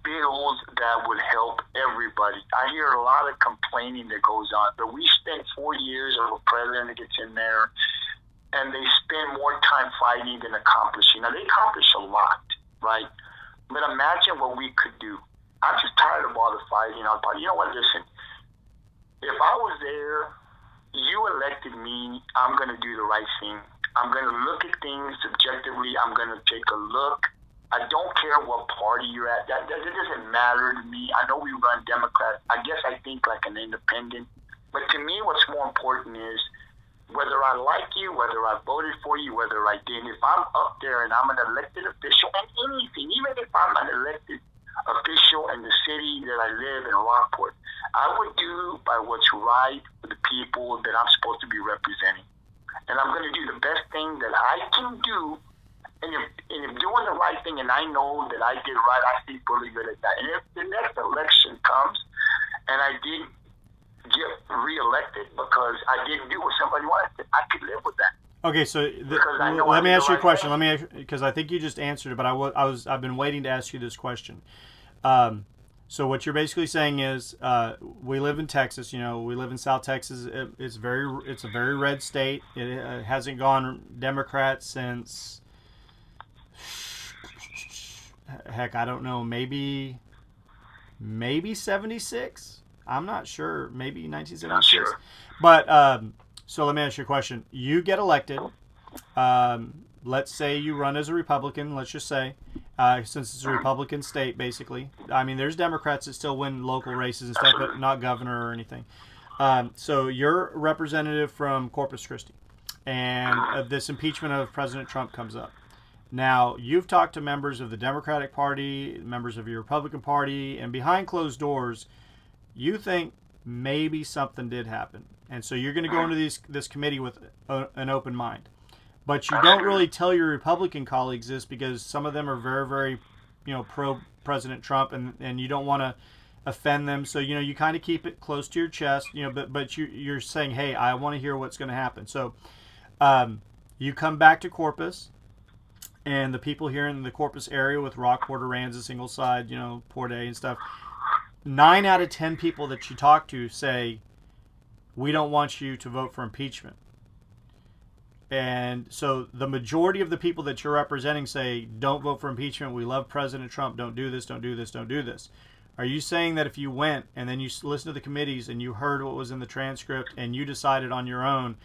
bills that would help everybody. I hear a lot of complaining that goes on, but we spent 4 years of a president that gets in there, and they spend more time fighting than accomplishing. Now, they accomplish a lot, right? But imagine what we could do. I'm just tired of all the fighting. You know what, listen, if I was there, you elected me, I'm going to do the right thing. I'm going to look at things objectively. I'm going to take a look. I don't care what party you're at. That doesn't matter to me. I know we run Democrat. I guess I think like an independent. But to me, what's more important is Whether I like you, whether I voted for you, whether I didn't, if I'm up there and I'm an elected official and anything, even if I'm an elected official in the city that I live in, Rockport, I would do by what's right for the people that I'm supposed to be representing. And I'm going to do the best thing that I can do. And if doing the right thing, and I know that I did right, I feel really good at that. And if the next election comes and I did get reelected because I didn't do what somebody wanted, I could live with that. Okay, so let me ask you a question. Let me, because I think you just answered it, but I've been waiting to ask you this question. So what you're basically saying is, we live in Texas. You know, we live in South Texas. It's a very red state. It hasn't gone Democrat since, heck, I don't know, maybe 76. I'm not sure. Maybe 1976. Not sure. But so let me ask you a question. You get elected. Let's say you run as a Republican. Let's just say, since it's a Republican state, basically. I mean, there's Democrats that still win local races and stuff, but not governor or anything. So you're a representative from Corpus Christi, and this impeachment of President Trump comes up. Now, you've talked to members of the Democratic Party, members of your Republican Party, and behind closed doors, you think maybe something did happen. And so you're going to go into this committee with an open mind. But you don't really tell your Republican colleagues this because some of them are very, very, pro-President Trump, and you don't want to offend them. So, you kind of keep it close to your chest, but you're saying, hey, I want to hear what's going to happen. So you come back to Corpus. And the people here in the Corpus area with Rockport, Aransas, Ingleside, Port A and stuff, 9 out of 10 people that you talk to say, we don't want you to vote for impeachment. And so the majority of the people that you're representing say, don't vote for impeachment. We love President Trump. Don't do this, don't do this, don't do this. Are you saying that if you went and then you listened to the committees and you heard what was in the transcript and you decided on your own,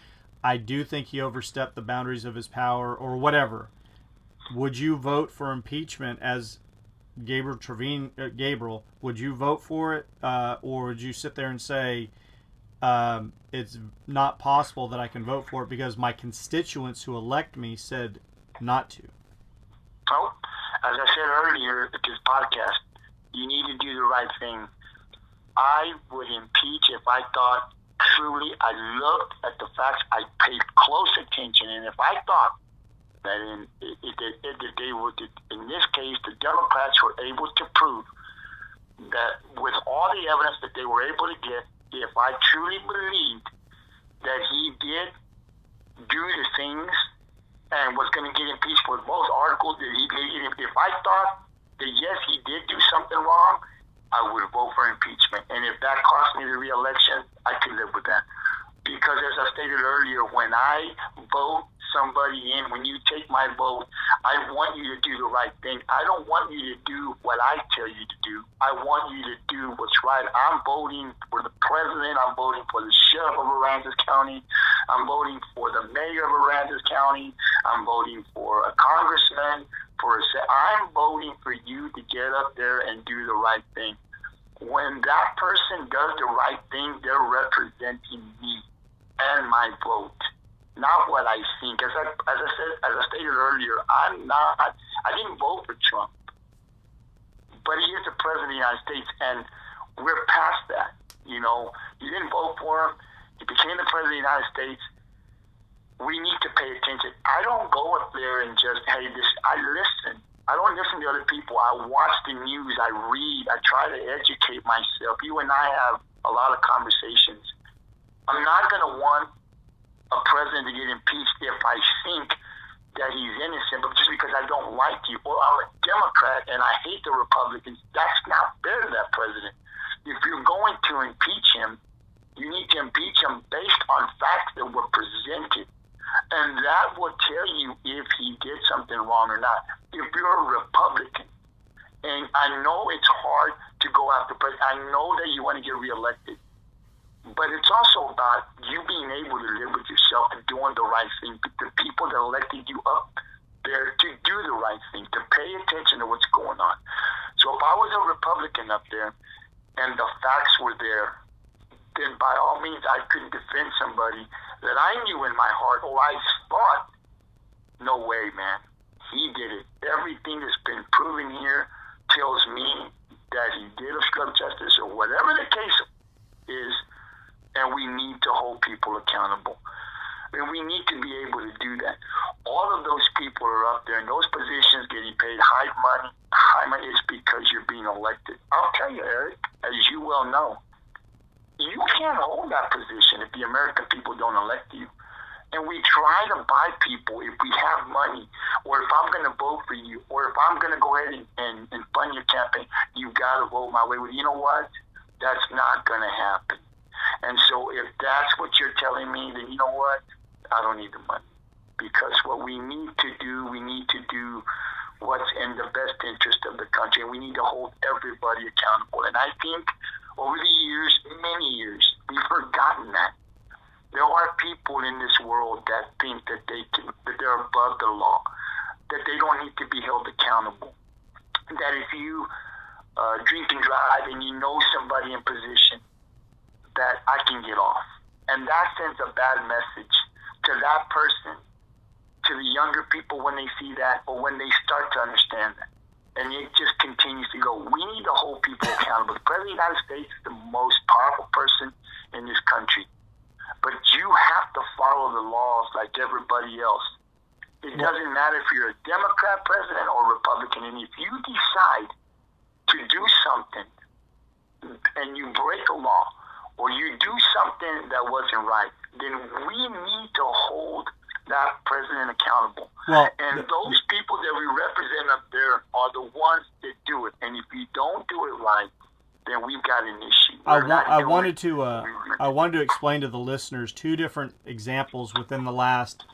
I do think he overstepped the boundaries of his power or whatever, would you vote for impeachment as Gabriel? Would you vote for it, or would you sit there and say, it's not possible that I can vote for it because my constituents who elect me said not to? Well, as I said earlier at this podcast, you need to do the right thing. I would impeach if I thought truly, I looked at the facts, I paid close attention, and if I thought that in this case, the Democrats were able to prove that with all the evidence that they were able to get, if I truly believed that he did do the things and was going to get impeached for most articles that he did, if I thought that yes, he did do something wrong, I would vote for impeachment. And if that cost me the re-election, I could live with that. Because as I stated earlier, when I vote somebody in, when you take my vote, I want you to do the right thing. I don't want you to do what I tell you to do. I want you to do what's right. I'm voting for the president. I'm voting for the sheriff of Aransas County. I'm voting for the mayor of Aransas County. I'm voting for a congressman. I'm voting for you to get up there and do the right thing. When that person does the right thing, they're representing me and my vote, not what I think. As I stated earlier, I didn't vote for Trump, but he is the president of the United States, and we're past that. You didn't vote for him. He became the president of the United States. We need to pay attention. I don't go up there and just, I listen. I don't listen to other people. I watch the news. I read. I try to educate myself. You and I have a lot of conversations. I'm not going to want a president to get impeached if I think that he's innocent, but just because I don't like you, or I'm a Democrat and I hate the Republicans, that's not fair to that president. If you're going to impeach him, you need to impeach him based on facts that were presented. And that will tell you if he did something wrong or not. If you're a Republican, and I know it's hard to go after president, I know that you want to get reelected, but it's also about you being able to live with yourself and doing the right thing. The people that elected you up there to do the right thing, to pay attention to what's going on. So if I was a Republican up there and the facts were there, then by all means I couldn't defend somebody that I knew in my heart, or I thought, no way, man. He did it. Everything that's been proven here tells me that he did obstruct justice, or whatever the case is, and we need to hold people accountable. And we need to be able to do that. All of those people are up there in those positions getting paid high money. High money is because you're being elected. I'll tell you, Eric, as you well know, you can't hold that position if the American people don't elect you. And we try to buy people if we have money, or if I'm going to vote for you, or if I'm going to go ahead and fund your campaign, you've got to vote my way. Well, you know what? That's not going to happen. And so if that's what you're telling me, then you know what? I don't need the money. Because what we need to do what's in the best interest of the country. And we need to hold everybody accountable. And I think over the years, many years, we've forgotten that. There are people in this world that think that they're above the law, that they don't need to be held accountable. That if you drink and drive and you know somebody in position, that I can get off. And that sends a bad message to that person, to the younger people when they see that, or when they start to understand that. And it just continues to go. We need to hold people accountable. The President of the United States is the most powerful person in this country. But you have to follow the laws like everybody else. It doesn't matter if you're a Democrat president or Republican. And if you decide to do something and you break a law, or you do something that wasn't right, then we need to hold that president accountable. Well, and those people that we represent up there are the ones that do it. And if you don't do it right, then we've got an issue. I wanted to explain to the listeners two different examples within the last,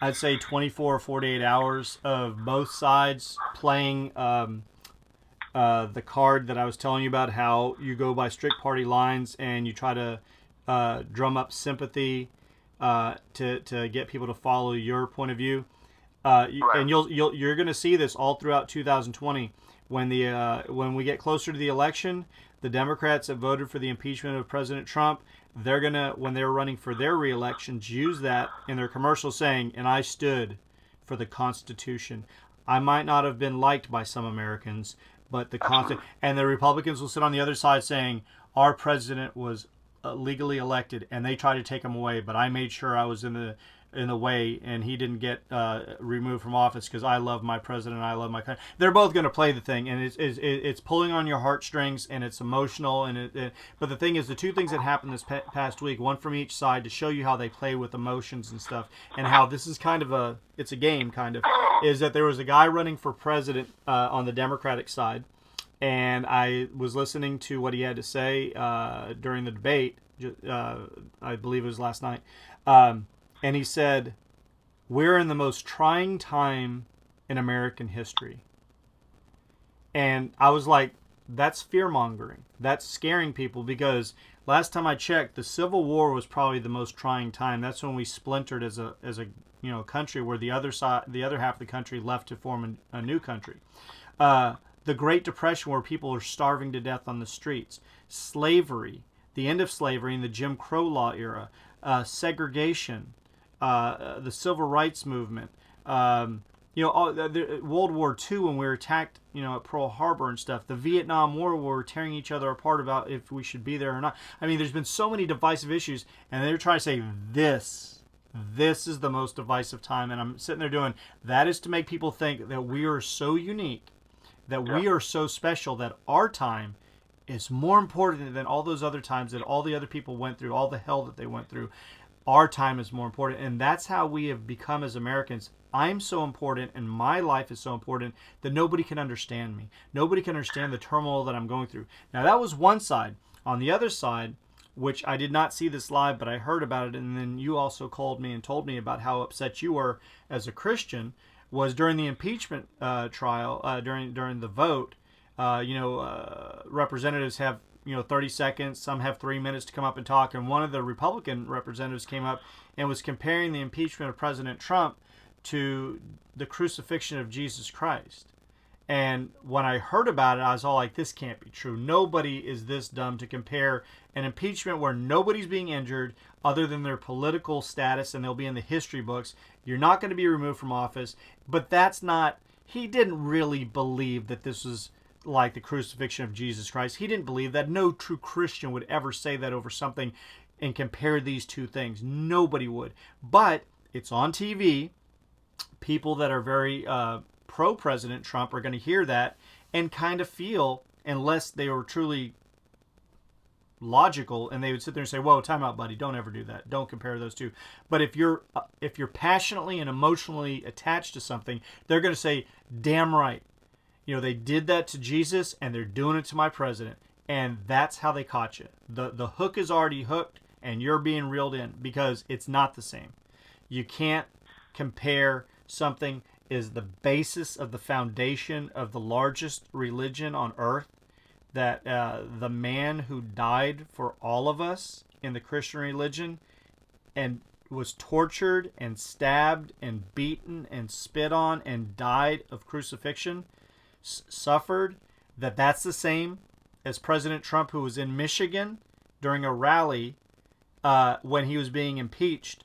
I'd say, 24 or 48 hours of both sides playing the card that I was telling you about, how you go by strict party lines and you try to drum up sympathy to get people to follow your point of view. Right. And you're going to see this all throughout 2020 when we get closer to the election. The Democrats that voted for the impeachment of President Trump, they're gonna, when they're running for their re-elections, use that in their commercials, saying, "And I stood for the Constitution. I might not have been liked by some Americans, but the Constitution." And the Republicans will sit on the other side saying, "Our president was legally elected, and they tried to take him away, but I made sure I was in the way, and he didn't get removed from office because I love my president, I love my country." They're both going to play the thing, and it's pulling on your heartstrings, and it's emotional. But the thing is, the two things that happened this past week, one from each side, to show you how they play with emotions and stuff, and how this is kind of it's a game, kind of, is that there was a guy running for president on the Democratic side, and I was listening to what he had to say during the debate. I believe it was last night. And he said, "We're in the most trying time in American history." And I was like, that's fear-mongering. That's scaring people, because last time I checked, the Civil War was probably the most trying time. That's when we splintered as a country, where the other half of the country left to form a new country. The Great Depression, where people are starving to death on the streets. Slavery, the end of slavery in the Jim Crow law era. Segregation. The Civil Rights Movement, World War II, when we were attacked, at Pearl Harbor and stuff, the Vietnam War, where we're tearing each other apart about if we should be there or not. I mean, there's been so many divisive issues, and they're trying to say this is the most divisive time, and I'm sitting there doing, that is to make people think that we are so unique, that we are so special, that our time is more important than all those other times that all the other people went through, all the hell that they went through. Our time is more important, and that's how we have become as Americans. I'm so important, and my life is so important that nobody can understand me. Nobody can understand the turmoil that I'm going through. Now, that was one side. On the other side, which I did not see this live, but I heard about it, and then you also called me and told me about how upset you were as a Christian, was during the impeachment trial, during the vote. Representatives have 30 seconds. Some have 3 minutes to come up and talk. And one of the Republican representatives came up and was comparing the impeachment of President Trump to the crucifixion of Jesus Christ. And when I heard about it, I was all like, this can't be true. Nobody is this dumb to compare an impeachment where nobody's being injured other than their political status, and they'll be in the history books. You're not going to be removed from office. But that's not, he didn't really believe that this was like the crucifixion of Jesus Christ. He didn't believe that. No true Christian would ever say that over something and compare these two things. Nobody would. But it's on TV. People that are very pro-President Trump are going to hear that and kind of feel, unless they were truly logical, and they would sit there and say, whoa, time out, buddy, don't ever do that, don't compare those two. But if you're passionately and emotionally attached to something, they're going to say, damn right, they did that to Jesus and they're doing it to my president. And that's how they caught you. The hook is already hooked and you're being reeled in, because it's not the same. You can't compare something is the basis of the foundation of the largest religion on earth, that the man who died for all of us in the Christian religion and was tortured and stabbed and beaten and spit on and died of crucifixion, suffered, that's the same as President Trump, who was in Michigan during a rally when he was being impeached.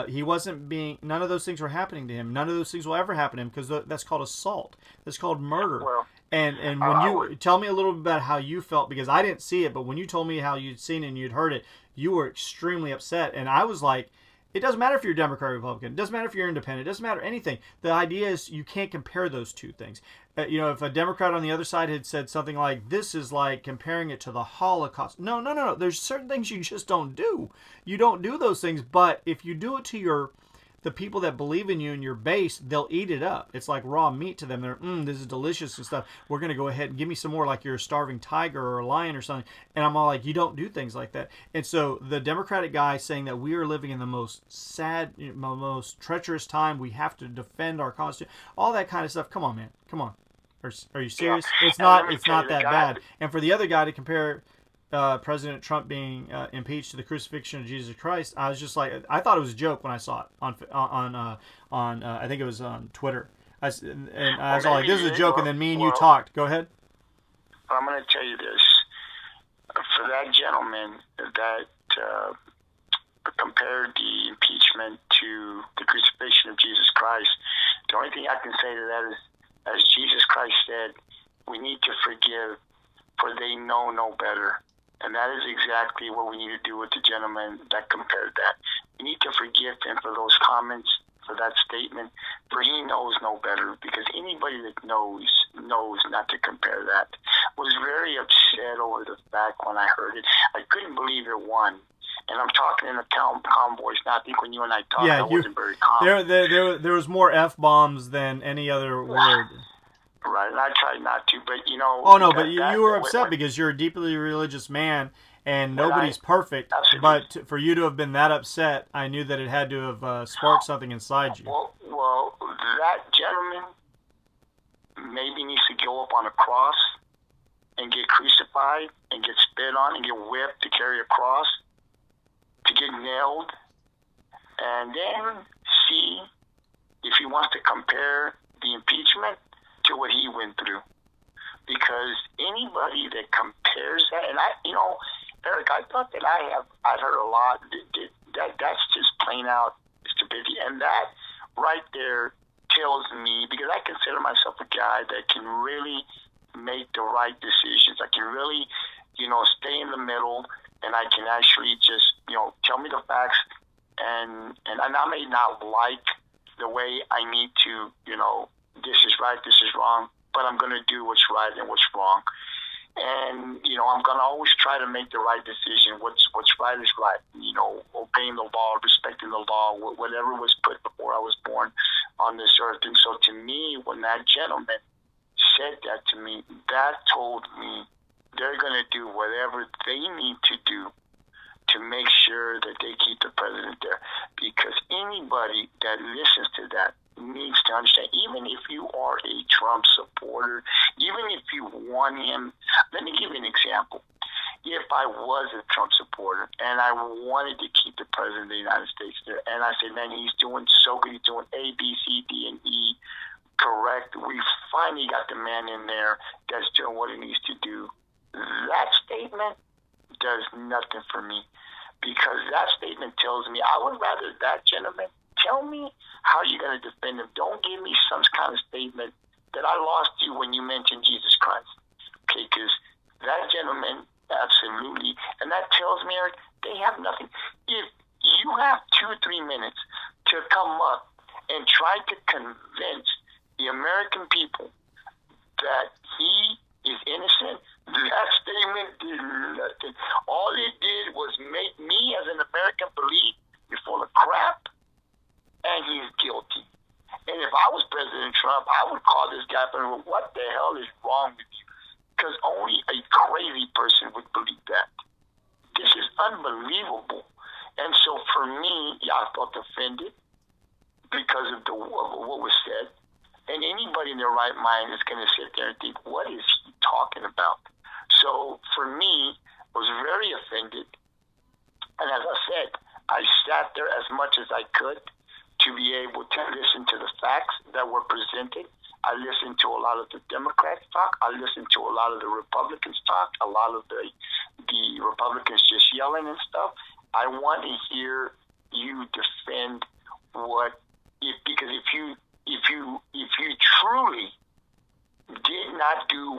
He wasn't being, none of those things were happening to him. None of those things will ever happen to him, because that's called assault. That's called murder. Well, and when you tell me a little bit about how you felt, because I didn't see it, but when you told me how you'd seen it and you'd heard it, you were extremely upset. And I was like, it doesn't matter if you're Democrat or Republican. It doesn't matter if you're independent. It doesn't matter anything. The idea is you can't compare those two things. If a Democrat on the other side had said something like, this is like comparing it to the Holocaust. No. There's certain things you just don't do. You don't do those things. But if you do it to the people that believe in you and your base, they'll eat it up. It's like raw meat to them. They're, this is delicious and stuff. We're going to go ahead and give me some more, like you're a starving tiger or a lion or something. And I'm all like, you don't do things like that. And so the Democratic guy saying that we are living in the most sad, most treacherous time, we have to defend our Constitution, all that kind of stuff. Come on, man. Come on. Are you serious? Yeah. It's not that bad. And for the other guy to compare President Trump being impeached to the crucifixion of Jesus Christ, I was just like, I thought it was a joke when I saw it on I think it was on Twitter. I was like, this is a joke, and then me and you talked. Go ahead. I'm going to tell you this. For that gentleman that compared the impeachment to the crucifixion of Jesus Christ, the only thing I can say to that is, as Jesus Christ said, we need to forgive, for they know no better. And that is exactly what we need to do with the gentleman that compared that. We need to forgive him for those comments, for that statement, for he knows no better, because anybody that knows not to compare that. Was very upset over the fact when I heard it. I couldn't believe it won. And I'm talking in a calm voice. Now, I think when you and I talked, I wasn't very calm. There was more F-bombs than any other word. Right, and I tried not to, but Oh, no, but you were upset because you're a deeply religious man, and nobody's perfect. Absolutely. But for you to have been that upset, I knew that it had to have sparked something inside you. Well, that gentleman maybe needs to go up on a cross and get crucified and get spit on and get whipped to carry a cross, to get nailed, and then see if he wants to compare the impeachment to what he went through. Because anybody that compares that, and Eric, I thought that I've heard a lot that's just plain out stupidity, and that right there tells me, because I consider myself a guy that can really make the right decisions. I can really, stay in the middle, and I can actually just, tell me the facts, and I may not like the way I need to, this is right, this is wrong, but I'm going to do what's right and what's wrong. And, I'm going to always try to make the right decision. What's right is right. Obeying the law, respecting the law, whatever was put before I was born on this earth. And so to me, when that gentleman said that to me, that told me they're going to do whatever they need to do to make sure that they keep the president there. Because anybody that listens to that needs to understand, even if you are a Trump supporter, even if you want him, let me give you an example. If I was a Trump supporter and I wanted to keep the president of the United States there, and I said, man, he's doing so good, he's doing A, B, C, D, and E correct, we finally got the man in there that's doing what he needs to do. That statement does nothing for me, because that statement tells me I would rather that gentleman tell me how you're going to defend him. Don't give me some kind of statement that I lost you when you mentioned Jesus Christ. Okay, because that gentleman, absolutely, and that tells me, Eric, they have nothing. If you have 2 or 3 minutes to come up and try to convince the American people that he is innocent, that statement did nothing. All it did was make me as an American believe you're full of crap and he's guilty. And if I was President Trump, I would call this guy and go, what the hell is wrong with you? Because only a crazy person would believe that. This is unbelievable. And so for me, I felt offended because of what was said. And anybody in their right mind is going to sit there and think, what is he talking about? So for me, I was very offended. And as I said, I sat there as much as I could to be able to listen to the facts that were presented. I listened to a lot of the Democrats talk. I listened to a lot of the Republicans talk. A lot of the Republicans just yelling and stuff. I want to hear you defend because if you truly did not do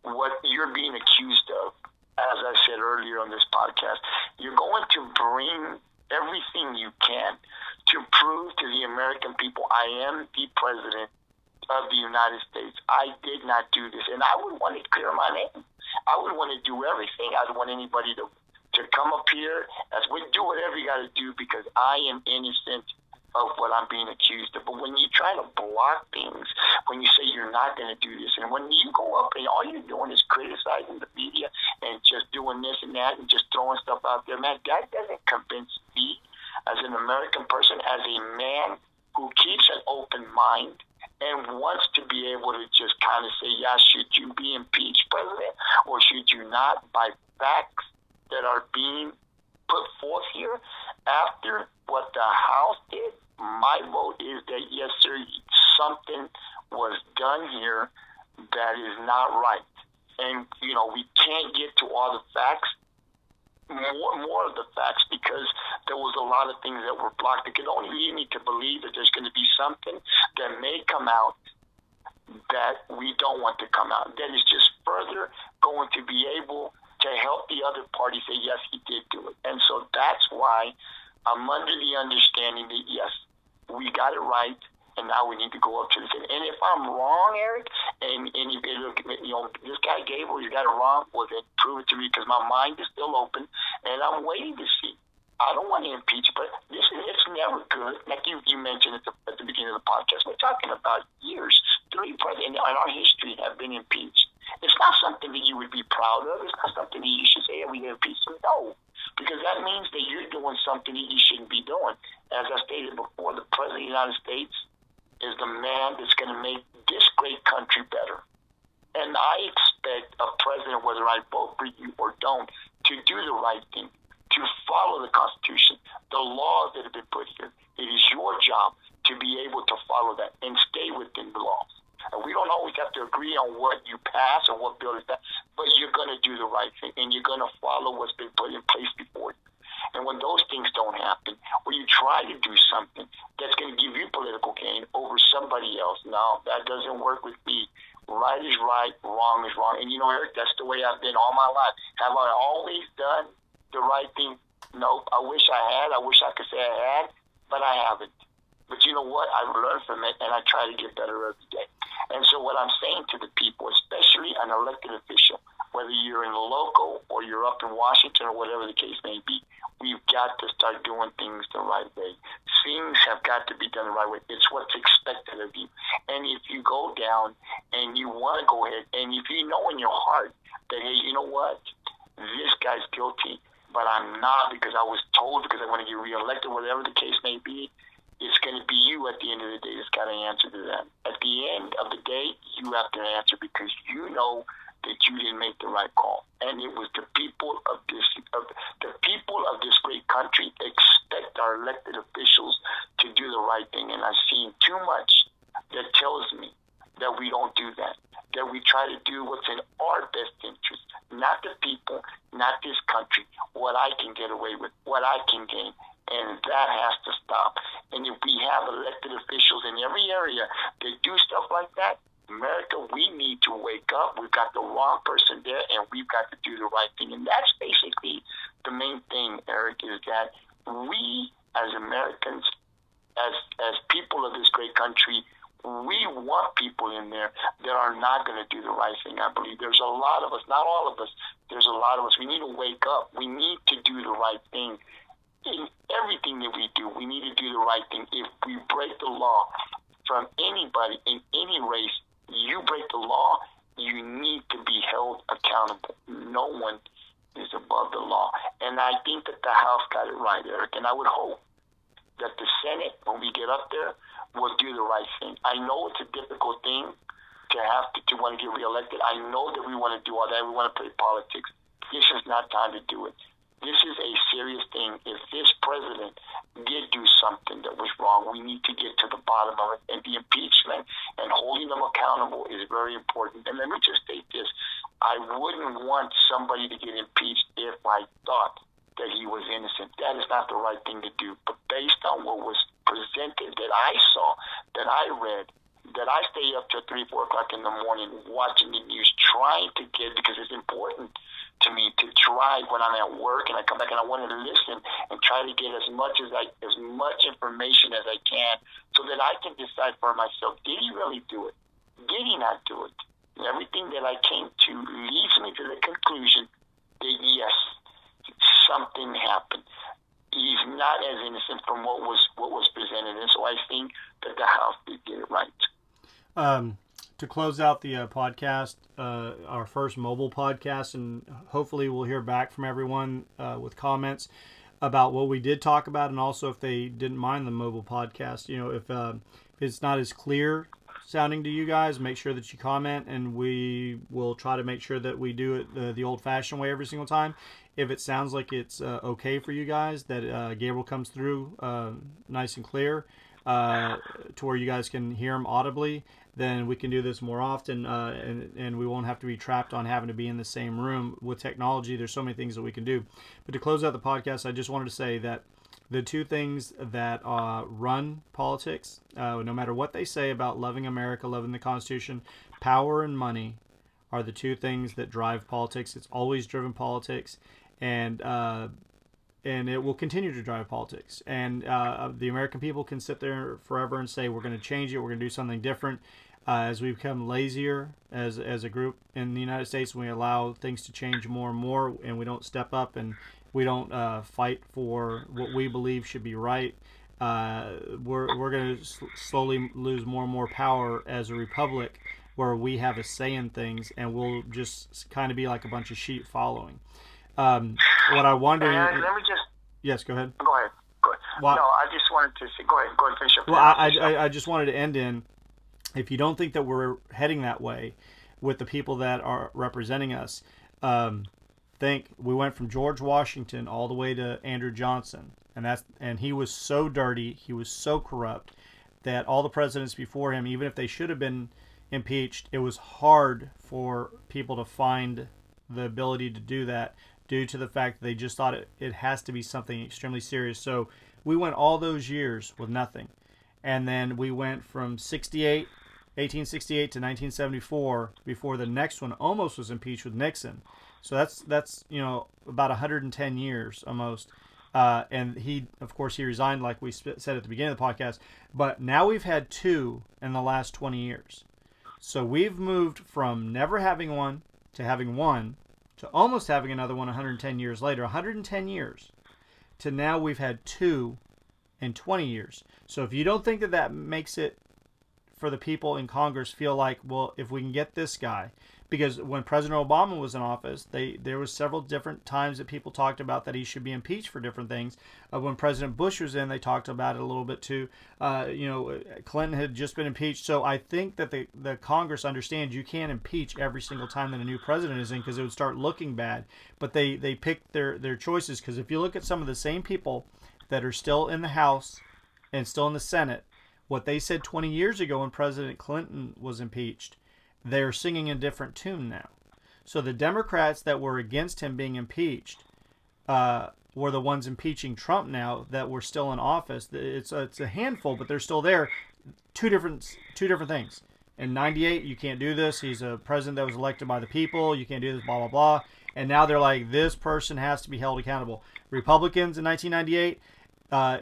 what you're being accused of, as I said earlier on this podcast, you're going to bring everything you can to prove to the American people, I am the president of the United States. I did not do this. And I would want to clear my name. I would want to do everything. I don't want anybody to come up here as we do whatever you got to do, because I am innocent of what I'm being accused of. But when you try to block things, when you say you're not going to do this, and when you go up and all you're doing is criticizing the media and just doing this and that and just throwing stuff out there, man, that doesn't convince me as an American person, as a man who keeps an open mind and wants to be able to just kind of say, yeah, should you be impeached, President, or should you not, by facts that are being put forth here after what the House did. My vote is that, yes, sir, something was done here that is not right. And, we can't get to all the facts, more of the facts, because there was a lot of things that were blocked. It could only lead me to believe that there's going to be something that may come out that we don't want to come out. That is just further going to be able to help the other party say, yes, he did do it. And so that's why I'm under the understanding that, yes, we got it right, and now we need to go up to this. And if I'm wrong, Eric, and you look, this guy Gabriel, you got it wrong, well, then prove it to me, because my mind is still open, and I'm waiting to see. I don't want to impeach, but it's never good. Like you mentioned at the beginning of the podcast, we're talking about years. 3 presidents in our history have been impeached. It's not something that you would be proud of. It's not something that you should say, we impeached him. No, because that means that you're doing something that you shouldn't be doing. As I stated before, the President of the United States is the man that's going to make this great country better. And I expect a president, whether I vote for you or don't, to do the right thing, to follow the Constitution, the laws that have been put here. It is your job to be able to follow that and stay within the laws. And we don't always have to agree on what you pass or what bill is that, but you're going to do the right thing, and you're going to follow what's been put in place before you. And when those things don't happen, when you try to do something that's going to give you political gain over somebody else, no, that doesn't work with me. Right is right, wrong is wrong. And Eric, that's the way I've been all my life. Have I always done the right thing? Nope. I wish I had. I wish I could say I had, but I haven't. But you know what? I've learned from it, and I try to get better every day. And so what I'm saying to the people, especially an elected official, whether you're in the local or you're up in Washington or whatever the case may be, we've got to start doing things the right way. Things have got to be done the right way. It's what's expected of you. And if you go down and you want to go ahead, and if you know in your heart that, hey, you know what? This guy's guilty, but I'm not because I was told, because I want to get reelected, whatever the case may be, it's going to be you at the end of the day that's got to answer to them. At the end of the day, you have to answer because you know that you didn't make the right call. And it was the people of this great country expect our elected officials to do the right thing. And I've seen too much that tells me that we don't do that. That we try to do what's in our best interest, not the people, not this country, what I can get away with, what I can gain. And that has to stop. And if we have elected officials in every area that do stuff like that, America, we need to wake up. We've got the wrong person there, and we've got to do the right thing. And that's basically the main thing, Eric, is that we as Americans, as people of this great country, we want people in there that are not going to do the right thing. I believe there's a lot of us, not all of us, there's a lot of us. We need to wake up. We need to do the right thing. In everything that we do, we need to do the right thing. If we break the law from anybody in any race, you break the law, you need to be held accountable. No one is above the law. And I think that the House got it right, Eric. And I would hope that the Senate, when we get up there, will do the right thing. I know it's a difficult thing to want to get reelected. I know that we want to do all that. We want to play politics. This is not time to do it. This is a serious thing. If this president did do something that was wrong, we need to get to the bottom of it. And the impeachment and holding them accountable is very important. And let me just state this. I wouldn't want somebody to get impeached if I thought that he was innocent. That is not the right thing to do. But based on what was presented, that I saw, that I read, that I stay up till 3, 4 o'clock in the morning watching the news, trying to get, because it's important to me to try when I'm at work and I come back and I want to listen and try to get as much information as I can so that I can decide for myself, did he really do it? Did he not do it? And everything that I came to leads me to the conclusion that yes, something happened. He's not as innocent from what was presented, and so I think that the House did get it right. To close out the podcast, our first mobile podcast, and hopefully we'll hear back from everyone with comments about what we did talk about, and also if they didn't mind the mobile podcast. You know, if it's not as clear sounding to you guys, make sure that you comment, and we will try to make sure that we do it the old-fashioned way every single time. If it sounds like it's okay for you guys, that Gabriel comes through nice and clear to where you guys can hear him audibly, then we can do this more often, and we won't have to be trapped on having to be in the same room. With technology, there's so many things that we can do. But to close out the podcast, I just wanted to say that the two things that run politics, no matter what they say about loving America, loving the Constitution, power and money are the two things that drive politics. It's always driven politics, and it will continue to drive politics. And the American people can sit there forever and say, we're going to change it, we're going to do something different. As we become lazier as a group in the United States, we allow things to change more and more, and we don't step up and we don't fight for what we believe should be right, we're going to slowly lose more and more power as a republic, where we have a say in things, and we'll just kind of be like a bunch of sheep following. What I wonder. Let me just. Yes, go ahead. Go ahead. Well, no, I just wanted to say. Go ahead. Finish up. Well, I just wanted to end in. If you don't think that we're heading that way with the people that are representing us, think we went from George Washington all the way to Andrew Johnson, and he was so dirty, he was so corrupt that all the presidents before him, even if they should have been impeached, it was hard for people to find the ability to do that due to the fact that they just thought it has to be something extremely serious. So we went all those years with nothing. And then we went from 1868 to 1974 before the next one almost was impeached with Nixon. So that's about 110 years almost. And he resigned, like we said at the beginning of the podcast. But now we've had two in the last 20 years. So we've moved from never having one to having one to almost having another one 110 years later. 110 years to now we've had two in 20 years. So if you don't think that makes it for the people in Congress feel like, well, if we can get this guy, because when President Obama was in office, there was several different times that people talked about that he should be impeached for different things. When President Bush was in, they talked about it a little bit too. Clinton had just been impeached. So I think that the Congress understands you can't impeach every single time that a new president is in, because it would start looking bad. But they picked their choices, because if you look at some of the same people that are still in the House and still in the Senate, What they said 20 years ago when President Clinton was impeached, they're singing a different tune now. So the Democrats that were against him being impeached were the ones impeaching Trump now that were still in office. It's a handful, but they're still there. Two different things. In '98, you can't do this. He's a president that was elected by the people. You can't do this, blah, blah, blah. And now they're like, this person has to be held accountable. Republicans in 1998,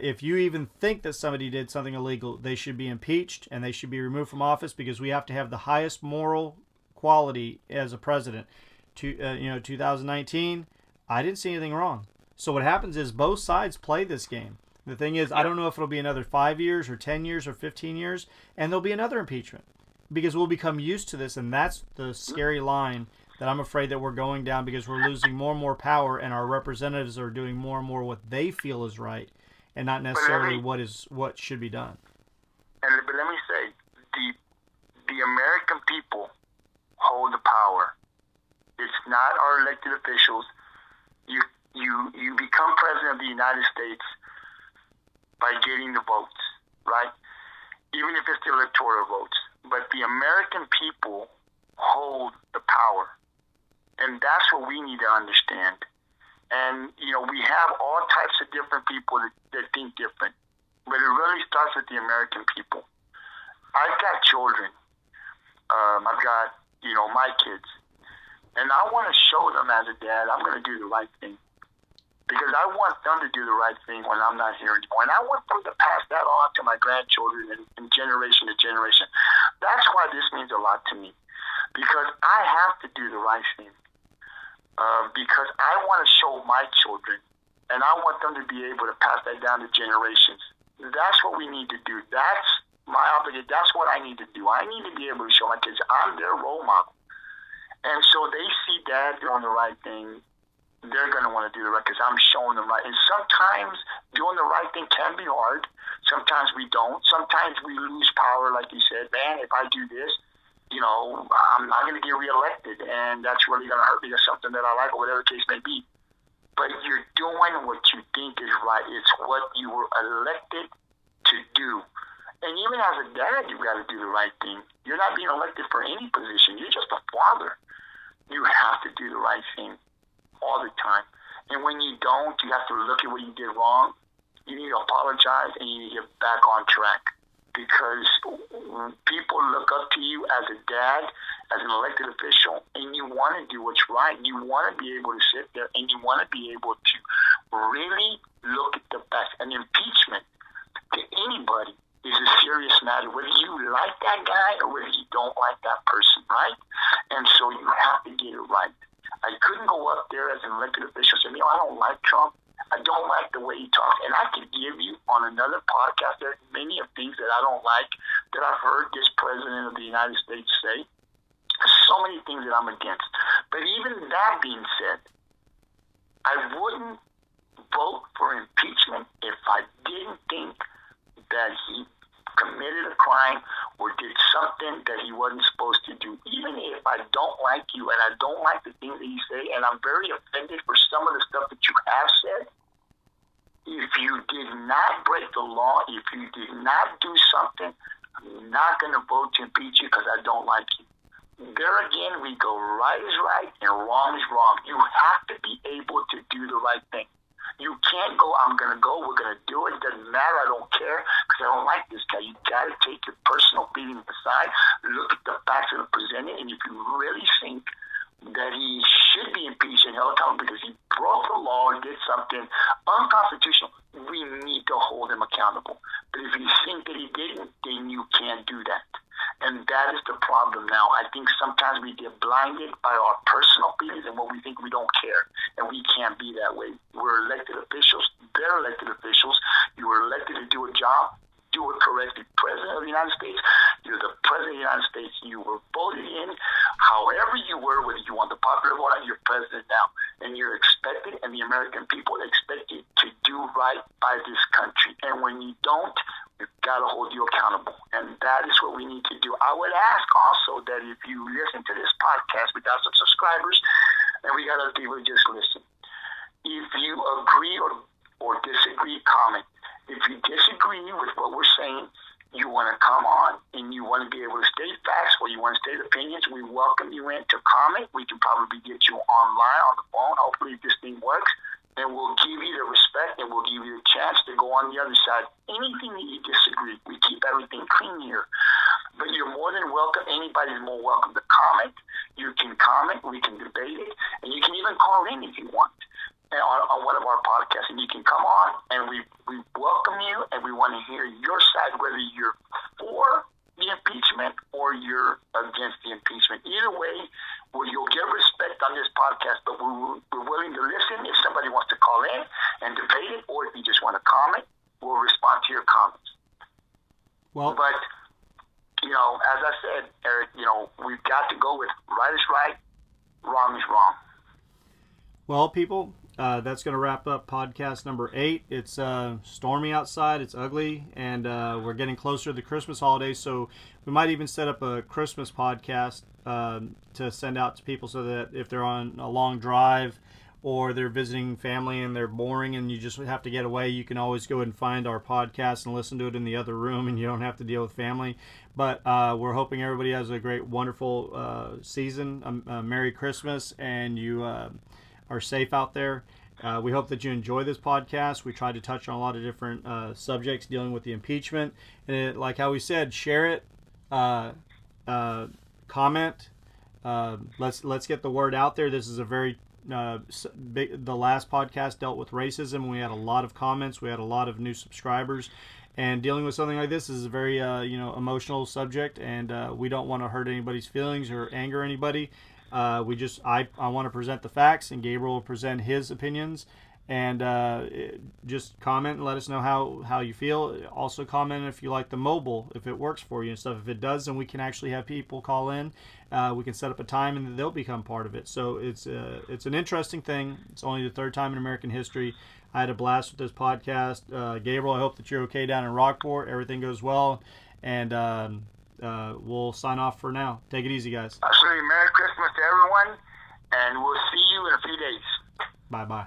if you even think that somebody did something illegal, they should be impeached and they should be removed from office because we have to have the highest moral quality as a president. 2019, I didn't see anything wrong. So what happens is both sides play this game. The thing is, I don't know if it'll be another 5 years or 10 years or 15 years, and there'll be another impeachment because we'll become used to this, and that's the scary line that I'm afraid that we're going down because we're losing more and more power, and our representatives are doing more and more what they feel is right, and not necessarily what should be done. But let me say, the American people hold the power. It's not our elected officials. You become president of the United States by getting the votes, right? Even if it's the electoral votes. But the American people hold the power. And that's what we need to understand. And, we have all types of different people that think different. But it really starts with the American people. I've got children. I've got, my kids. And I want to show them as a dad, I'm going to do the right thing. Because I want them to do the right thing when I'm not here anymore. And I want them to pass that on to my grandchildren and generation to generation. That's why this means a lot to me. Because I have to do the right thing. Because I want to show my children. And I want them to be able to pass that down to generations. That's what we need to do. That's my obligation. That's what I need to do. I need to be able to show my kids I'm their role model. And so they see dad doing the right thing. They're going to want to do the right because I'm showing them right. And sometimes doing the right thing can be hard. Sometimes we don't. Sometimes we lose power, like you said. Man, if I do this, I'm not going to get reelected, and that's really going to hurt me. That's something that I like, or whatever the case may be. But you're doing what you think is right. It's what you were elected to do. And even as a dad, you've got to do the right thing. You're not being elected for any position. You're just a father. You have to do the right thing all the time. And when you don't, you have to look at what you did wrong. You need to apologize and you need to get back on track. Because people look up to you as a dad, as an elected official, and you want to do what's right. You want to be able to sit there and you want to be able to really look at the best. An impeachment to anybody is a serious matter, whether you like that guy or whether you don't like that person, right? And so you have to get it right. I couldn't go up there as an elected official and say, I don't like Trump. I don't like the way he talks. And I could give you on another podcast, there are many of things that I don't like that I've heard this president of the United States say. So many things that I'm against. But even that being said, I wouldn't vote for impeachment if I didn't think that he committed a crime or did something that he wasn't supposed to do. Even if I don't like you and I don't like the things that you say, and I'm very offended for some of the stuff that you have said, if you did not break the law, if you did not do something, I'm not going to vote to impeach you because I don't like you. There again, we go right is right and wrong is wrong. You have to be able to do the right thing. You can't go, I'm going to go, we're going to do it. It doesn't matter, I don't care because I don't like this guy. You got to take your personal feelings aside, look at the facts that are presented, and if you really think that he should be impeached and held accountable because he broke the law and did something unconstitutional, we need to hold him accountable. But if you think that he didn't, then you can't do that. And that is the problem now. I think sometimes we get blinded by our personal feelings and what we think we don't care. And we can't be that way. We're elected officials. They're elected officials. You were elected to do a job. Do it correctly. President of the United States, you're the President of the United States. You were voted in however you were, whether you want the popular vote, you're president now. And you're expected, and the American people expect you to do right by this country. And when you don't, we've got to hold you accountable. And that is what we need to do. I would ask also that if you listen to this podcast, we got some subscribers, and we got other people who just listen. If you agree or disagree, comment. If you disagree with what we're saying, you you want to come on and you want to be able to state facts or you want to state opinions, we welcome you in to comment. We can probably get you online on the phone. Hopefully this thing works. And we'll give you the respect and we'll give you the chance to go on the other side. Anything that you disagree, we keep everything clean here. But you're more than welcome. Anybody's more welcome to comment. You can comment. We can debate it. And you can even call in if you want on one of our podcasts. And you can come on and we welcome you and we want to hear your side, whether you're for the impeachment or you're against the impeachment. Either way, you'll get respect on this podcast, but we're willing to listen if somebody wants to call in and debate it, or if you just want to comment, we'll respond to your comments. Well, but, as I said, Eric, we've got to go with right is right, wrong is wrong. Well, people, that's going to wrap up podcast number 8. It's stormy outside, it's ugly, and we're getting closer to the Christmas holidays, so we might even set up a Christmas podcast to send out to people so that if they're on a long drive or they're visiting family and they're boring and you just have to get away, you can always go and find our podcast and listen to it in the other room and you don't have to deal with family. But we're hoping everybody has a great, wonderful season, a Merry Christmas, and you are safe out there. We hope that you enjoy this podcast. We tried to touch on a lot of different subjects dealing with the impeachment. And like how we said, share it, comment. Let's get the word out there. This is a very big. The last podcast dealt with racism. We had a lot of comments. We had a lot of new subscribers. And dealing with something like this is a very emotional subject, and we don't want to hurt anybody's feelings or anger anybody. I want to present the facts, and Gabriel will present his opinions, and just comment and let us know how you feel. Also comment if you like the mobile, if it works for you and stuff. If it does, then we can actually have people call in. We can set up a time and they'll become part of it. So it's an interesting thing. It's only the 3rd time in American history. I had a blast with this podcast. Gabriel, I hope that you're okay down in Rockport. Everything goes well, and we'll sign off for now. Take it easy, guys. Absolutely. Merry Christmas to everyone, and we'll see you in a few days. Bye-bye.